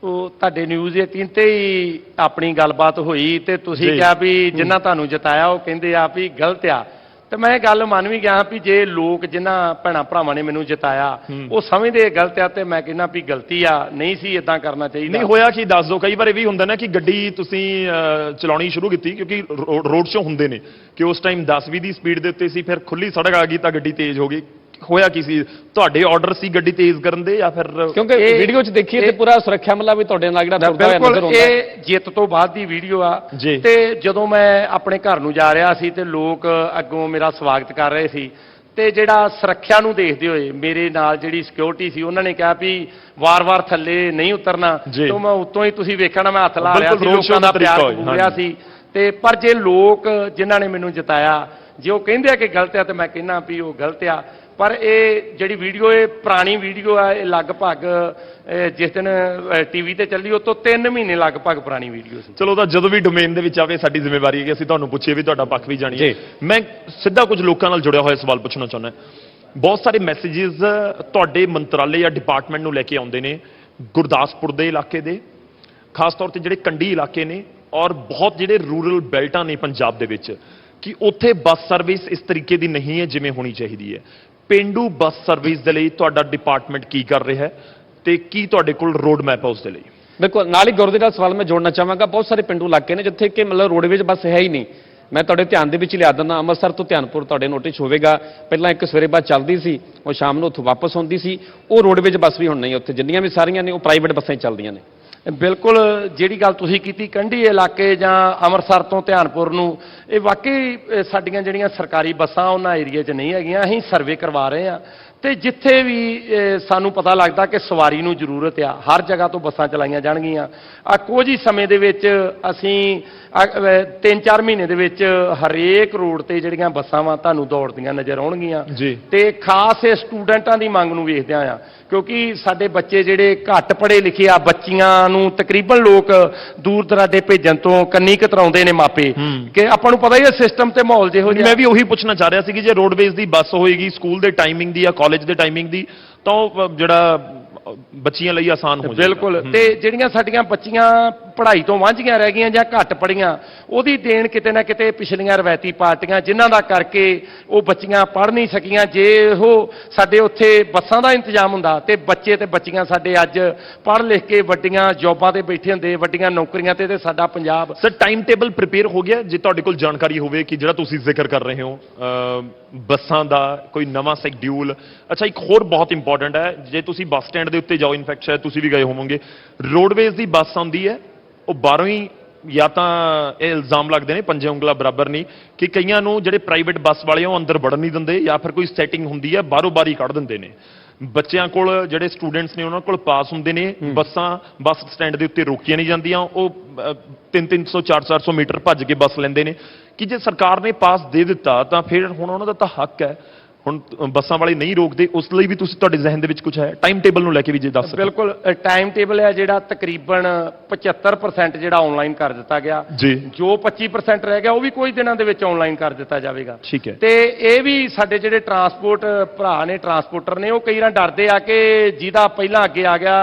ਉਹ ਤੁਹਾਡੇ ਨਿਊਜ਼ 18 ਤੇ ਹੀ ਆਪਣੀ ਗੱਲਬਾਤ ਹੋਈ ਤੇ ਤੁਸੀਂ ਕਿਹਾ ਵੀ ਜਿਨ੍ਹਾਂ ਤੁਹਾਨੂੰ ਜਿਤਾਇਆ ਉਹ ਕਹਿੰਦੇ ਆ ਵੀ ਗਲਤ ਆ, ਤੇ ਮੈਂ ਇਹ ਗੱਲ ਮੰਨ ਵੀ ਗਿਆ ਵੀ ਜੇ ਲੋਕ ਜਿਨ੍ਹਾਂ ਭੈਣਾਂ ਭਰਾਵਾਂ ਨੇ ਮੈਨੂੰ ਜਿਤਾਇਆ ਉਹ ਸਮਝਦੇ ਗਲਤ ਆ ਤੇ ਮੈਂ ਕਹਿੰਦਾ ਵੀ ਗਲਤੀ ਆ, ਨਹੀਂ ਸੀ ਇਦਾਂ ਕਰਨਾ ਚਾਹੀਦਾ। ਨਹੀਂ ਹੋਇਆ ਕੀ ਦੱਸ ਦਿਓ। ਕਈ ਵਾਰ ਇਹ ਵੀ ਹੁੰਦਾ ਨਾ ਕਿ ਗੱਡੀ ਤੁਸੀਂ ਚਲਾਉਣੀ ਸ਼ੁਰੂ ਕੀਤੀ, ਕਿਉਂਕਿ ਰੋਡ ਸ਼ੋ ਹੁੰਦੇ ਨੇ ਕਿ ਉਸ ਟਾਈਮ 10-20 ਦੀ ਸਪੀਡ ਦੇ ਉੱਤੇ ਸੀ, ਫਿਰ ਖੁੱਲੀ ਸੜਕ ਆ ਗਈ ਤਾਂ ਗੱਡੀ ਤੇਜ਼ ਹੋ ਗਈ। ਹੋਇਆ ਕੀ ਸੀ? ਤੁਹਾਡੇ ਆਰਡਰ ਸੀ ਗੱਡੀ ਤੇਜ਼ ਕਰਨ ਦੇ ਜਾਂ ਫਿਰ? ਕਿਉਂਕਿ ਵੀਡੀਓ 'ਚ ਦੇਖੀਏ ਤੇ ਪੂਰਾ ਸੁਰੱਖਿਆ ਮੱਲਾ ਵੀ ਤੁਹਾਡੇ ਨਾਲ ਜਿਹੜਾ ਤੁਰਦਾ ਹੋਇਆ ਨਜ਼ਰ ਆਉਂਦਾ। ਇਹ ਜਿੱਤ ਤੋਂ ਬਾਅਦ ਦੀ ਵੀਡੀਓ ਆ ਤੇ ਜਦੋਂ ਮੈਂ ਆਪਣੇ ਘਰ ਨੂੰ ਜਾ ਰਿਹਾ ਸੀ ਤੇ ਲੋਕ ਅੱਗੋਂ ਮੇਰਾ ਸਵਾਗਤ ਕਰ ਰਹੇ ਸੀ ਤੇ ਜਿਹੜਾ ਸੁਰੱਖਿਆ ਨੂੰ ਦੇਖਦੇ ਹੋਏ ਮੇਰੇ ਨਾਲ ਜਿਹੜੀ ਸਿਕਿਉਰਿਟੀ ਸੀ ਉਹਨਾਂ ਨੇ ਕਿਹਾ ਵੀ ਵਾਰ-ਵਾਰ ਥੱਲੇ ਨਹੀਂ ਉਤਰਨਾ, ਤੋਂ ਮੈਂ ਉੱਤੋਂ ਹੀ ਤੁਸੀਂ ਵੇਖਿਆ ਨਾ ਮੈਂ ਹੱਥ ਲਾ ਰਿਹਾ ਸੀ, ਲੋਕਾਂ ਦਾ ਪਿਆਰ ਕਬੂਲ ਰਿਹਾ ਸੀ। ਤੇ ਪਰ ਜੇ ਲੋਕ ਜਿਨ੍ਹਾਂ ਨੇ ਮੈਨੂੰ ਜਿਤਾਇਆ ਜੇ ਉਹ ਕਹਿੰਦੇ ਆ ਕਿ ਗਲਤ ਆ ਤੇ ਮੈਂ ਕਹਿੰਦਾ ਵੀ ਉਹ ਗਲਤ ਆ। ਪਰ ਇਹ ਜਿਹੜੀ ਵੀਡੀਓ ਇਹ ਪੁਰਾਣੀ ਵੀਡੀਓ ਆ, ਇਹ ਲਗਭਗ ਜਿਸ ਦਿਨ ਟੀਵੀ ਤੇ ਚੱਲੀ ਉਹ ਤੋਂ 3 ਮਹੀਨੇ ਲਗਭਗ ਪੁਰਾਣੀ ਵੀਡੀਓ ਸੀ। ਚਲੋ ਤਾਂ ਜਦੋਂ ਵੀ ਡੋਮੇਨ ਦੇ ਵਿੱਚ ਆਵੇ ਸਾਡੀ ਜ਼ਿੰਮੇਵਾਰੀ ਹੈ ਕਿ ਅਸੀਂ ਤੁਹਾਨੂੰ ਪੁੱਛੀਏ ਵੀ ਤੁਹਾਡਾ ਪੱਖ ਵੀ ਜਾਣੀਏ। ਮੈਂ ਸਿੱਧਾ ਕੁਝ ਲੋਕਾਂ ਨਾਲ ਜੁੜਿਆ ਹੋਇਆ ਸਵਾਲ ਪੁੱਛਣਾ ਚਾਹੁੰਦਾ। ਬਹੁਤ ਸਾਰੇ ਮੈਸੇजेस ਤੁਹਾਡੇ ਮੰਤਰਾਲੇ ਜਾਂ ਡਿਪਾਰਟਮੈਂਟ ਨੂੰ ਲੈ ਕੇ ਆਉਂਦੇ ਨੇ ਗੁਰਦਾਸਪੁਰ ਦੇ ਇਲਾਕੇ ਦੇ, ਖਾਸ ਤੌਰ ਤੇ ਜਿਹੜੇ ਕੰਢੀ ਇਲਾਕੇ ਨੇ ਔਰ ਬਹੁਤ ਜਿਹੜੇ ਰੂਰਲ ਬੈਲਟਾਂ ਨੇ ਪੰਜਾਬ ਦੇ ਵਿੱਚ, ਕਿ ਉੱਥੇ ਬੱਸ ਸਰਵਿਸ ਇਸ ਤਰੀਕੇ ਦੀ ਨਹੀਂ ਹੈ ਜਿਵੇਂ ਹੋਣੀ ਚਾਹੀਦੀ ਹੈ। ਪੇਂਡੂ ਬੱਸ ਸਰਵਿਸ ਦੇ ਲਈ ਤੁਹਾਡਾ ਡਿਪਾਰਟਮੈਂਟ ਕੀ ਕਰ ਰਿਹਾ ਹੈ ਤੇ ਕੀ ਤੁਹਾਡੇ ਕੋਲ ਰੋਡ ਮੈਪ ਹੈ ਉਸ ਦੇ ਲਈ? ਬਿਲਕੁਲ, ਨਾਲ ਹੀ ਗੁਰਦੇ ਦਾ ਸਵਾਲ ਮੈਂ ਜੋੜਨਾ ਚਾਹਾਂਗਾ। ਬਹੁਤ ਸਾਰੇ ਪਿੰਡੂ ਇਲਾਕੇ ਨੇ ਜਿੱਥੇ ਕਿ ਮਤਲਬ ਰੋਡਵੇਜ਼ ਬੱਸ ਹੈ ਹੀ ਨਹੀਂ। ਮੈਂ ਤੁਹਾਡੇ ਧਿਆਨ ਦੇ ਵਿੱਚ ਲਿਆ ਦਿੰਦਾ, ਅੰਮ੍ਰਿਤਸਰ ਤੋਂ ਧਿਆਨਪੁਰ ਤੁਹਾਡੇ ਨੋਟਿਸ ਹੋਵੇਗਾ, ਪਹਿਲਾਂ ਇੱਕ ਸਵੇਰੇ ਬੱਸ ਚੱਲਦੀ ਸੀ, ਉਹ ਸ਼ਾਮ ਨੂੰ ਉੱਥੋਂ ਵਾਪਸ ਆਉਂਦੀ ਸੀ। ਉਹ ਰੋਡਵੇਜ਼ ਬੱਸ ਵੀ ਹੁਣ ਨਹੀਂ ਉੱਥੇ, ਜਿੰਨੀਆਂ ਵੀ ਸਾਰੀਆਂ ਨੇ ਉਹ ਪ੍ਰਾਈਵੇਟ ਬੱਸਾਂ ਹੀ ਚੱਲਦੀਆਂ ਨੇ। ਬਿਲਕੁਲ, ਜਿਹੜੀ ਗੱਲ ਤੁਸੀਂ ਕੀਤੀ ਕੰਢੀ ਇਲਾਕੇ ਜਾਂ ਅੰਮ੍ਰਿਤਸਰ ਤੋਂ ਧਿਆਨਪੁਰ ਨੂੰ, ਇਹ ਵਾਕਈ ਸਾਡੀਆਂ ਜਿਹੜੀਆਂ ਸਰਕਾਰੀ ਬੱਸਾਂ ਉਹਨਾਂ ਏਰੀਆ 'ਚ ਨਹੀਂ ਹੈਗੀਆਂ। ਅਸੀਂ ਸਰਵੇ ਕਰਵਾ ਰਹੇ ਹਾਂ ਤੇ ਜਿੱਥੇ ਵੀ ਸਾਨੂੰ ਪਤਾ ਲੱਗਦਾ ਕਿ ਸਵਾਰੀ ਨੂੰ ਜ਼ਰੂਰਤ ਆ, ਹਰ ਜਗ੍ਹਾ ਤੋਂ ਬੱਸਾਂ ਚਲਾਈਆਂ ਜਾਣਗੀਆਂ। ਕੁਝ ਹੀ ਸਮੇਂ ਦੇ ਵਿੱਚ ਅਸੀਂ 3-4 ਮਹੀਨੇ ਦੇ ਵਿੱਚ ਹਰੇਕ ਰੋਡ ਤੇ ਜਿਹੜੀਆਂ ਬੱਸਾਂ ਵਾ ਤੁਹਾਨੂੰ ਦੌੜਦੀਆਂ ਨਜ਼ਰ ਆਉਣਗੀਆਂ। ਤੇ ਖਾਸ ਇਹ ਸਟੂਡੈਂਟਾਂ ਦੀ ਮੰਗ ਨੂੰ ਵੇਖਦਿਆਂ ਆ, ਕਿਉਂਕਿ ਸਾਡੇ ਬੱਚੇ ਜਿਹੜੇ ਘੱਟ ਪੜ੍ਹੇ ਲਿਖੇ ਆ, ਬੱਚੀਆਂ ਨੂੰ ਤਕਰੀਬਨ ਲੋਕ ਦੂਰ ਦਰਾਡੇ ਭੇਜਣ ਤੋਂ ਕੰਨੀ ਕਤਰਾਉਂਦੇ ਨੇ ਮਾਪੇ, ਕਿ ਆਪਾਂ ਨੂੰ ਪਤਾ ਹੀ ਹੈ ਸਿਸਟਮ ਤੇ ਮਾਹੌਲ ਜਿਹੋ ਜਿਹਾ। ਮੈਂ ਵੀ ਉਹੀ ਪੁੱਛਣਾ ਚਾਹ ਰਿਹਾ ਸੀ ਕਿ ਜੇ ਰੋਡਵੇਜ਼ ਦੀ ਬੱਸ ਹੋਏਗੀ ਸਕੂਲ ਦੇ ਟਾਈਮਿੰਗ ਦੀ ਜਾਂ ਕਾਲਜ ਦੇ ਟਾਈਮਿੰਗ ਦੀ ਤਾਂ ਉਹ ਜਿਹੜਾ ਬੱਚੀਆਂ ਲਈ ਆਸਾਨ ਹੋ ਜਾਏਗਾ। ਬਿਲਕੁਲ, ਤੇ ਜਿਹੜੀਆਂ ਸਾਡੀਆਂ ਬੱਚੀਆਂ ਪੜ੍ਹਾਈ ਤੋਂ ਵਾਂਝੀਆਂ ਰਹਿ ਗਈਆਂ ਜਾਂ ਘੱਟ ਪੜ੍ਹੀਆਂ, ਉਹਦੀ ਦੇਣ ਕਿਤੇ ਨਾ ਕਿਤੇ ਪਿਛਲੀਆਂ ਰਵਾਇਤੀ ਪਾਰਟੀਆਂ ਜਿਨ੍ਹਾਂ ਦਾ ਕਰਕੇ ਉਹ ਬੱਚੀਆਂ ਪੜ੍ਹ ਨਹੀਂ ਸਕੀਆਂ। ਜੇ ਉਹ ਸਾਡੇ ਉੱਥੇ ਬੱਸਾਂ ਦਾ ਇੰਤਜ਼ਾਮ ਹੁੰਦਾ ਤੇ ਬੱਚੇ ਤੇ ਬੱਚੀਆਂ ਸਾਡੇ ਅੱਜ ਪੜ੍ਹ ਲਿਖ ਕੇ ਵੱਡੀਆਂ ਜੌਬਾਂ ਤੇ ਬੈਠੇ ਹੁੰਦੇ, ਵੱਡੀਆਂ ਨੌਕਰੀਆਂ ਤੇ ਸਾਡਾ Punjab. Sir time table prepare ਹੋ ਗਿਆ? ਜੇ ਤੁਹਾਡੇ ਕੋਲ ਜਾਣਕਾਰੀ ਹੋਵੇ ਕਿ ਜਿਹੜਾ ਤੁਸੀਂ ਜ਼ਿਕਰ ਕਰ ਰਹੇ ਹੋ ਬੱਸਾਂ ਦਾ ਕੋਈ ਨਵਾਂ ਸ਼ੈਡਿਊਲ। ਅੱਛਾ, ਇੱਕ ਹੋਰ ਬਹੁਤ ਇੰਪੋਰਟੈਂਟ ਹੈ, ਜੇ ਤੁਸੀਂ ਬੱਸ ਸਟੈਂਡ ਦੇ ਉੱਤੇ ਜਾਓ, ਇਨਫੈਕਟ ਸ਼ਾਇਦ ਤੁਸੀਂ ਵੀ ਗਏ ਹੋਵੋਗੇ, ਰੋਡਵੇਜ਼ ਦੀ ਬੱਸ ਆਉਂਦੀ ਹੈ ਉਹ ਬਾਹਰੋਂ ਹੀ, ਜਾਂ ਤਾਂ ਇਹ ਇਲਜ਼ਾਮ ਲੱਗਦੇ ਨੇ ਪੰਜੇ ਉਂਗਲਾਂ ਬਰਾਬਰ ਨਹੀਂ ਕਿ ਕਈਆਂ ਨੂੰ ਜਿਹੜੇ ਪ੍ਰਾਈਵੇਟ ਬੱਸ ਵਾਲੇ ਉਹ ਅੰਦਰ ਵੜਨ ਨਹੀਂ ਦਿੰਦੇ, ਜਾਂ ਫਿਰ ਕੋਈ ਸੈਟਿੰਗ ਹੁੰਦੀ ਹੈ ਬਾਹਰੋਂ ਬਾਰੀ ਕੱਢ ਦਿੰਦੇ ਨੇ। ਬੱਚਿਆਂ ਕੋਲ ਜਿਹੜੇ ਸਟੂਡੈਂਟਸ ਨੇ ਉਹਨਾਂ ਕੋਲ ਪਾਸ ਹੁੰਦੇ ਨੇ, ਬੱਸਾਂ ਬੱਸ ਸਟੈਂਡ ਦੇ ਉੱਤੇ ਰੋਕੀਆਂ ਨਹੀਂ ਜਾਂਦੀਆਂ, ਉਹ 300 400 ਮੀਟਰ ਭੱਜ ਕੇ ਬੱਸ ਲੈਂਦੇ ਨੇ। ਕਿ ਜੇ ਸਰਕਾਰ ਨੇ ਪਾਸ ਦੇ ਦਿੱਤਾ ਤਾਂ ਫਿਰ ਹੁਣ ਉਹਨਾਂ ਦਾ ਤਾਂ ਹੱਕ ਹੈ, ਹੁਣ ਬੱਸਾਂ ਵਾਲੇ ਨਹੀਂ ਰੋਕਦੇ, ਉਸ ਲਈ ਵੀ ਤੁਸੀਂ ਤੁਹਾਡੇ ਜ਼ਿਹਨ ਦੇ ਵਿੱਚ ਕੁਝ ਹੈ ਟਾਈਮ ਟੇਬਲ ਨੂੰ ਲੈ ਕੇ ਵੀ ਜੇ ਦੱਸ ਸਕੋ? ਬਿਲਕੁਲ, ਟਾਈਮ ਟੇਬਲ ਹੈ ਜਿਹੜਾ ਤਕਰੀਬਨ 75% ਜਿਹੜਾ ਆਨਲਾਈਨ ਕਰ ਦਿੱਤਾ ਗਿਆ। ਜੋ 25% ਰਹਿ ਗਿਆ ਉਹ ਵੀ ਕੁਝ ਦਿਨਾਂ ਦੇ ਵਿੱਚ ਆਨਲਾਈਨ ਕਰ ਦਿੱਤਾ ਜਾਵੇਗਾ। ਠੀਕ ਹੈ। ਤੇ ਇਹ ਵੀ ਸਾਡੇ ਜਿਹੜੇ ਟਰਾਂਸਪੋਰਟ ਭਰਾ ਨੇ, ਟਰਾਂਸਪੋਰਟਰ ਨੇ, ਉਹ ਕਈ ਵਾਰ ਡਰਦੇ ਆ ਕਿ ਜਿਹਦਾ ਪਹਿਲਾਂ ਅੱਗੇ ਆ ਗਿਆ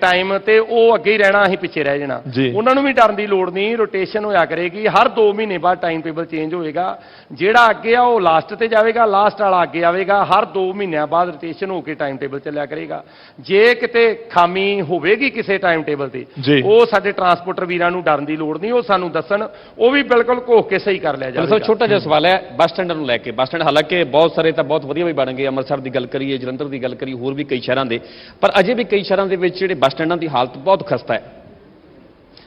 ਟਾਈਮ ਤੇ ਉਹ ਅੱਗੇ ਹੀ ਰਹਿਣਾ, ਅਸੀਂ ਪਿੱਛੇ ਰਹਿ ਜਾਣਾ। ਉਹਨਾਂ ਨੂੰ ਵੀ ਡਰਨ ਦੀ ਲੋੜ ਨਹੀਂ, ਰੋਟੇਸ਼ਨ ਹੋਇਆ ਕਰੇਗੀ, ਹਰ 2 ਮਹੀਨੇ ਬਾਅਦ ਟਾਈਮ ਟੇਬਲ ਚੇਂਜ ਹੋਏਗਾ। ਜਿਹੜਾ ਅੱਗੇ ਆ ਉਹ ਲਾਸਟ ਤੇ ਜਾਵੇਗਾ, ਲਾਸਟ ਵਾਲਾ ਅੱਗੇ ਆਵੇਗਾ, ਹਰ 2 ਮਹੀਨਿਆਂ ਬਾਅਦ ਰੋਟੇਸ਼ਨ ਹੋ ਕੇ ਟਾਈਮ ਟੇਬਲ ਚੱਲਿਆ ਕਰੇਗਾ। ਜੇ ਕਿਤੇ ਖਾਮੀ ਹੋਵੇਗੀ ਕਿਸੇ ਟਾਈਮ ਟੇਬਲ ਤੇ, ਜੀ। ਉਹ ਸਾਡੇ ਟਰਾਂਸਪੋਰਟਰ ਵੀਰਾਂ ਨੂੰ ਡਰਨ ਦੀ ਲੋੜ ਨਹੀਂ, ਉਹ ਸਾਨੂੰ ਦੱਸਣ, ਉਹ ਵੀ ਬਿਲਕੁਲ ਘੋਖ ਕੇ ਸਹੀ ਕਰ ਲਿਆ ਸਰ ਜਾਵੇਗਾ। ਛੋਟਾ ਜਿਹਾ ਸਵਾਲ ਹੈ ਬੱਸ ਸਟੈਂਡਾਂ ਨੂੰ ਲੈ ਕੇ। ਬੱਸ ਸਟੈਂਡ ਹਾਲਾਂਕਿ ਬਹੁਤ ਸਾਰੇ ਤਾਂ ਬਹੁਤ ਵਧੀਆ ਵੀ ਬਣ ਗਏ, ਅੰਮ੍ਰਿਤਸਰ ਦੀ ਗੱਲ ਕਰੀਏ, ਜਲੰਧਰ ਦੀ ਗੱਲ ਕਰੀਏ, ਹੋਰ ਵੀ ਕਈ ਸ਼ਹਿਰਾਂ ਦੇ, ਪਰ ਅਜੇ ਵੀ ਕਈ ਸ਼ਹਿਰਾਂ ਦੇ ਵਿੱਚ ਜਿਹੜੇ ਬੱਸ ਸਟੈਂਡਾਂ ਦੀ ਹਾਲਤ ਬਹੁਤ ਖਸਤਾ ਹੈ।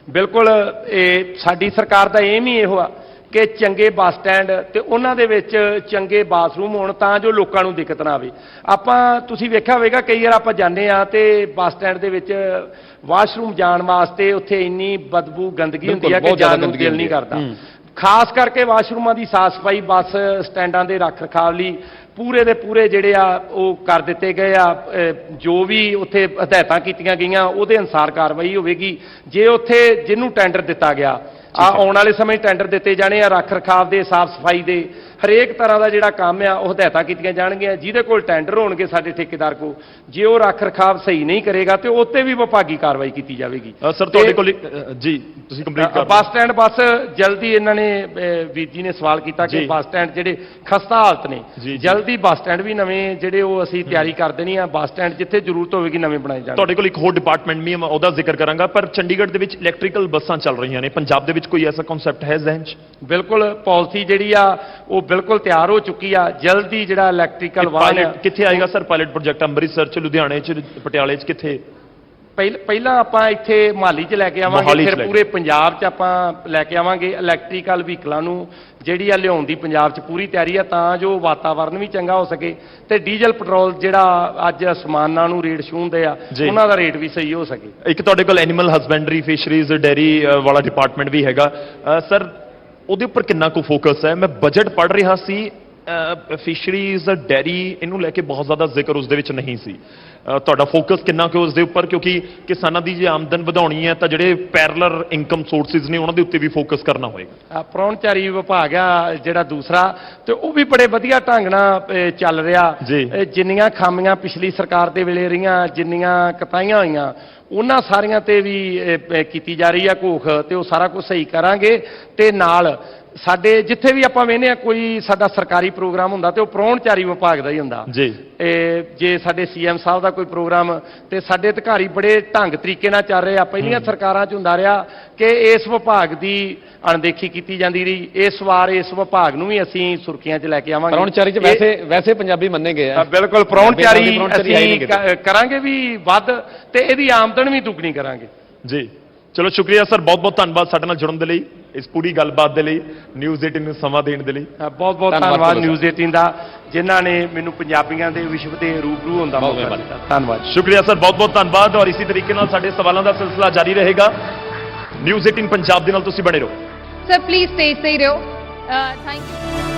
ਬਿਲਕੁਲ, ਇਹ ਸਾਡੀ ਸਰਕਾਰ ਦਾ ਏਮ ਹੀ ਇਹੋ ਆ ਕਿ ਚੰਗੇ ਬੱਸ ਸਟੈਂਡ ਤੇ ਉਹਨਾਂ ਦੇ ਵਿੱਚ ਚੰਗੇ ਬਾਥਰੂਮ ਹੋਣ ਤਾਂ ਜੋ ਲੋਕਾਂ ਨੂੰ ਦਿੱਕਤ ਨਾ ਆਵੇ। ਤੁਸੀਂ ਵੇਖਿਆ ਹੋਵੇਗਾ ਕਈ ਵਾਰ ਆਪਾਂ ਜਾਂਦੇ ਆ ਤੇ ਬੱਸ ਸਟੈਂਡ ਦੇ ਵਿੱਚ ਵਾਸ਼ਰੂਮ ਜਾਣ ਵਾਸਤੇ ਉੱਥੇ ਇੰਨੀ ਬਦਬੂ ਗੰਦਗੀ ਹੁੰਦੀ ਹੈ ਕਿ ਜਾਣ ਨੂੰ ਦਿਲ ਨਹੀਂ ਕਰਦਾ। ਖਾਸ ਕਰਕੇ ਵਾਸ਼ਰੂਮਾਂ ਦੀ ਸਾਫ਼ ਸਫਾਈ ਬੱਸ ਸਟੈਂਡਾਂ ਦੇ ਰੱਖ ਰਖਾਵ ਲਈ ਪੂਰੇ ਦੇ ਪੂਰੇ ਜਿਹੜੇ ਆ ਉਹ ਕਰ ਦਿੱਤੇ ਗਏ ਆ। ਜੋ ਵੀ ਉੱਥੇ ਹਦਾਇਤਾਂ ਕੀਤੀਆਂ ਗਈਆਂ ਉਹਦੇ ਅਨੁਸਾਰ ਕਾਰਵਾਈ ਹੋਵੇਗੀ। ਜੇ ਉੱਥੇ ਜਿਹਨੂੰ ਟੈਂਡਰ ਦਿੱਤਾ ਗਿਆ, ਆਉਣ ਵਾਲੇ ਸਮੇਂ ਟੈਂਡਰ ਦਿੱਤੇ ਜਾਣੇ ਆ ਰੱਖ ਰਖਾਵ ਦੇ, ਸਾਫ਼ ਸਫਾਈ ਦੇ, ਹਰੇਕ ਤਰ੍ਹਾਂ ਦਾ ਜਿਹੜਾ ਕੰਮ ਆ ਉਹ ਹਦਾਇਤਾਂ ਕੀਤੀਆਂ ਜਾਣਗੀਆਂ। ਜਿਹਦੇ ਕੋਲ ਟੈਂਡਰ ਹੋਣਗੇ ਸਾਡੇ ਠੇਕੇਦਾਰ ਕੋਲ, ਜੇ ਉਹ ਰੱਖ ਰਖਾਵ ਸਹੀ ਨਹੀਂ ਕਰੇਗਾ ਤੇ ਉੱਤੇ ਵੀ ਵਿਭਾਗੀ ਕਾਰਵਾਈ ਕੀਤੀ ਜਾਵੇਗੀ। ਸਰ ਤੁਹਾਡੇ ਕੋਲ ਜੀ ਤੁਸੀਂ ਕੰਪਲੀਟ ਕਰ ਬੱਸ ਸਟੈਂਡ ਬਸ ਜਲਦੀ ਇਹਨਾਂ ਨੇ ਵੀਰ ਜੀ ਨੇ ਸਵਾਲ ਕੀਤਾ ਕਿ ਬੱਸ ਸਟੈਂਡ ਜਿਹੜੇ ਖਸਤਾ ਹਾਲਤ ਨੇ, ਜਲਦੀ ਬੱਸ ਸਟੈਂਡ ਵੀ ਨਵੇਂ ਜਿਹੜੇ ਉਹ ਅਸੀਂ ਤਿਆਰੀ ਕਰ ਦੇਣੀ ਆ। ਬੱਸ ਸਟੈਂਡ ਜਿੱਥੇ ਜ਼ਰੂਰਤ ਹੋਵੇਗੀ ਨਵੇਂ ਬਣਾਏ ਜਾਣਗੇ। ਤੁਹਾਡੇ ਕੋਲ ਇੱਕ ਹੋਰ ਡਿਪਾਰਟਮੈਂਟ ਵੀ ਉਹਦਾ ਜ਼ਿਕਰ ਕਰਾਂਗਾ, ਪਰ ਚੰਡੀਗੜ੍ਹ ਦੇ ਵਿੱਚ ਇਲੈਕਟ੍ਰੀਕਲ ਬੱਸਾਂ ਚੱਲ ਰਹੀਆਂ ਨੇ, ਪੰਜਾਬ ਦੇ ਵਿੱਚ ਕੋਈ ਐਸਾ ਕਨਸੈਪਟ ਹੈ ਜ਼ਹਿਨ 'ਚ? ਬਿਲਕੁਲ, ਪਾਲਿਸੀ ਜਿਹੜੀ ਆ ਉਹ ਬਿਲਕੁਲ ਤਿਆਰ ਹੋ ਚੁੱਕੀ ਆ। ਜਲਦੀ ਜਿਹੜਾ ਇਲੈਕਟ੍ਰੀਕਲ ਵਾਹਨ ਕਿੱਥੇ ਆਏਗਾ ਸਰ ਪਾਇਲਟ ਪ੍ਰੋਜੈਕਟ? ਅੰਮ੍ਰਿਤਸਰ 'ਚ, ਲੁਧਿਆਣੇ 'ਚ, ਪਟਿਆਲੇ 'ਚ, ਕਿੱਥੇ? ਪਹਿਲਾਂ ਆਪਾਂ ਇੱਥੇ ਮੁਹਾਲੀ 'ਚ ਲੈ ਕੇ ਆਵਾਂਗੇ, ਫਿਰ ਪੂਰੇ ਪੰਜਾਬ 'ਚ ਆਪਾਂ ਲੈ ਕੇ ਆਵਾਂਗੇ। ਇਲੈਕਟ੍ਰੀਕਲ ਵਹੀਕਲਾਂ ਨੂੰ ਜਿਹੜੀ ਆ ਲਿਆਉਣ ਦੀ ਪੰਜਾਬ 'ਚ ਪੂਰੀ ਤਿਆਰੀ ਆ ਤਾਂ ਜੋ ਵਾਤਾਵਰਨ ਵੀ ਚੰਗਾ ਹੋ ਸਕੇ ਤੇ ਡੀਜ਼ਲ ਪੈਟਰੋਲ ਜਿਹੜਾ ਅੱਜ ਅਸਮਾਨਾਂ ਨੂੰ ਰੇਟ ਛੂਹਦੇ ਆ ਉਹਨਾਂ ਦਾ ਰੇਟ ਵੀ ਸਹੀ ਹੋ ਸਕੇ। ਇੱਕ ਤੁਹਾਡੇ ਕੋਲ ਐਨੀਮਲ ਹਸਬੈਂਡਰੀ, ਫਿਸ਼ਰੀਜ਼, ਡੇਅਰੀ ਵਾਲਾ ਡਿਪਾਰਟਮੈਂਟ ਵੀ ਹੈਗਾ ਸਰ, ਉਹਦੇ ਉੱਪਰ ਕਿੰਨਾ ਕੁ ਫੋਕਸ ਹੈ? ਮੈਂ ਬਜਟ ਪੜ੍ਹ ਰਿਹਾ ਸੀ, ਫਿਸ਼ਰੀਜ਼, ਡੈਰੀ, ਇਹਨੂੰ ਲੈ ਕੇ ਬਹੁਤ ਜ਼ਿਆਦਾ ਜ਼ਿਕਰ ਉਸ ਦੇ ਵਿੱਚ ਨਹੀਂ ਸੀ। ਤੁਹਾਡਾ ਫੋਕਸ ਕਿੰਨਾ ਕੁ ਉਸ ਦੇ ਉੱਪਰ? ਕਿਉਂਕਿ ਕਿਸਾਨਾਂ ਦੀ ਜੇ ਆਮਦਨ ਵਧਾਉਣੀ ਹੈ ਤਾਂ ਜਿਹੜੇ ਪੈਰਲਰ ਇਨਕਮ ਸੋਰਸਿਸ ਨੇ ਉਹਨਾਂ ਦੇ ਉੱਤੇ ਵੀ ਫੋਕਸ ਕਰਨਾ ਹੋਏਗਾ। ਪ੍ਰਾਹੁਣਚਾਰੀ ਵਿਭਾਗ ਆ ਜਿਹੜਾ ਦੂਸਰਾ, ਤੇ ਉਹ ਵੀ ਬੜੇ ਵਧੀਆ ਢੰਗ ਨਾਲ ਚੱਲ ਰਿਹਾ। ਜਿੰਨੀਆਂ ਖਾਮੀਆਂ ਪਿਛਲੀ ਸਰਕਾਰ ਦੇ ਵੇਲੇ ਰਹੀਆਂ, ਜਿੰਨੀਆਂ ਕਤਾਈਆਂ ਹੋਈਆਂ, ਉਹਨਾਂ ਸਾਰੀਆਂ ਤੇ ਵੀ ਕੀਤੀ ਜਾ ਰਹੀ ਆ ਘੋਖ, ਤੇ ਉਹ ਸਾਰਾ ਕੁਝ ਸਹੀ ਕਰਾਂਗੇ। ਤੇ ਨਾਲ ਸਾਡੇ ਜਿੱਥੇ ਵੀ ਆਪਾਂ ਵੇਖਦੇ ਆ ਕੋਈ ਸਾਡਾ ਸਰਕਾਰੀ ਪ੍ਰੋਗਰਾਮ ਹੁੰਦਾ ਤੇ ਉਹ ਪ੍ਰਾਹੁਣਚਾਰੀ ਵਿਭਾਗ ਦਾ ਹੀ ਹੁੰਦਾ। ਜੇ ਸਾਡੇ ਸੀਐਮ ਸਾਹਿਬ ਦਾ ਕੋਈ ਪ੍ਰੋਗਰਾਮ, ਤੇ ਸਾਡੇ ਅਧਿਕਾਰੀ ਬੜੇ ਢੰਗ ਤਰੀਕੇ ਨਾਲ ਚੱਲ ਰਹੇ ਆ। ਪਹਿਲੀਆਂ ਸਰਕਾਰਾਂ 'ਚ ਹੁੰਦਾ ਰਿਹਾ ਕਿ ਇਸ ਵਿਭਾਗ ਦੀ ਅਣਦੇਖੀ ਕੀਤੀ ਜਾਂਦੀ ਰਹੀ। ਇਸ ਵਾਰ ਇਸ ਵਿਭਾਗ ਨੂੰ ਵੀ ਅਸੀਂ ਸੁਰਖੀਆਂ 'ਚ ਲੈ ਕੇ ਆਵਾਂਗੇ। ਪ੍ਰਾਹੁਣਚਾਰੀ 'ਚ ਵੈਸੇ ਪੰਜਾਬੀ ਮੰਨੇ ਗਏ ਆ। ਬਿਲਕੁਲ, ਪ੍ਰਾਹੁਣਚਾਰੀ ਅਸੀਂ ਕਰਾਂਗੇ ਵੀ ਵੱਧ, ਤੇ ਇਹਦੀ ਆਮਦਨ ਵੀ ਦੁੱਗਣੀ ਕਰਾਂਗੇ। ਜੀ ਚਲੋ, ਸ਼ੁਕਰੀਆ ਸਰ, ਬਹੁਤ ਬਹੁਤ ਧੰਨਵਾਦ ਸਾਡੇ ਨਾਲ ਜੁੜਨ ਦੇ ਲਈ, ਇਸ ਪੂਰੀ ਗੱਲਬਾਤ ਦੇ ਲਈ, ਨਿਊਜ਼ 18 ਨੂੰ ਸਮਾਂ ਦੇਣ ਦੇ ਲਈ। ਬਹੁਤ ਬਹੁਤ ਧੰਨਵਾਦ ਨਿਊਜ਼ 18 ਦਾ, ਜਿਨ੍ਹਾਂ ਨੇ ਮੈਨੂੰ ਪੰਜਾਬੀਆਂ ਦੇ ਵਿਸ਼ਵ ਦੇ ਰੂਬਰੂ ਹੋਣ ਦਾ ਮੌਕਾ ਦਿੱਤਾ। ਧੰਨਵਾਦ, ਸ਼ੁਕਰੀਆ ਸਰ, ਬਹੁਤ ਬਹੁਤ ਧੰਨਵਾਦ। ਔਰ ਇਸੇ ਤਰੀਕੇ ਨਾਲ ਸਾਡੇ ਸਵਾਲਾਂ ਦਾ ਸਿਲਸਿਲਾ ਜਾਰੀ ਰਹੇਗਾ। ਨਿਊਜ਼ 18 ਪੰਜਾਬ ਦੇ ਨਾਲ ਤੁਸੀਂ ਬਣੇ ਰਹੋ। ਸਰ ਪਲੀਜ਼ ਸਟੇਜ ਤੇ ਹੀ ਰਹੋ। Thank you.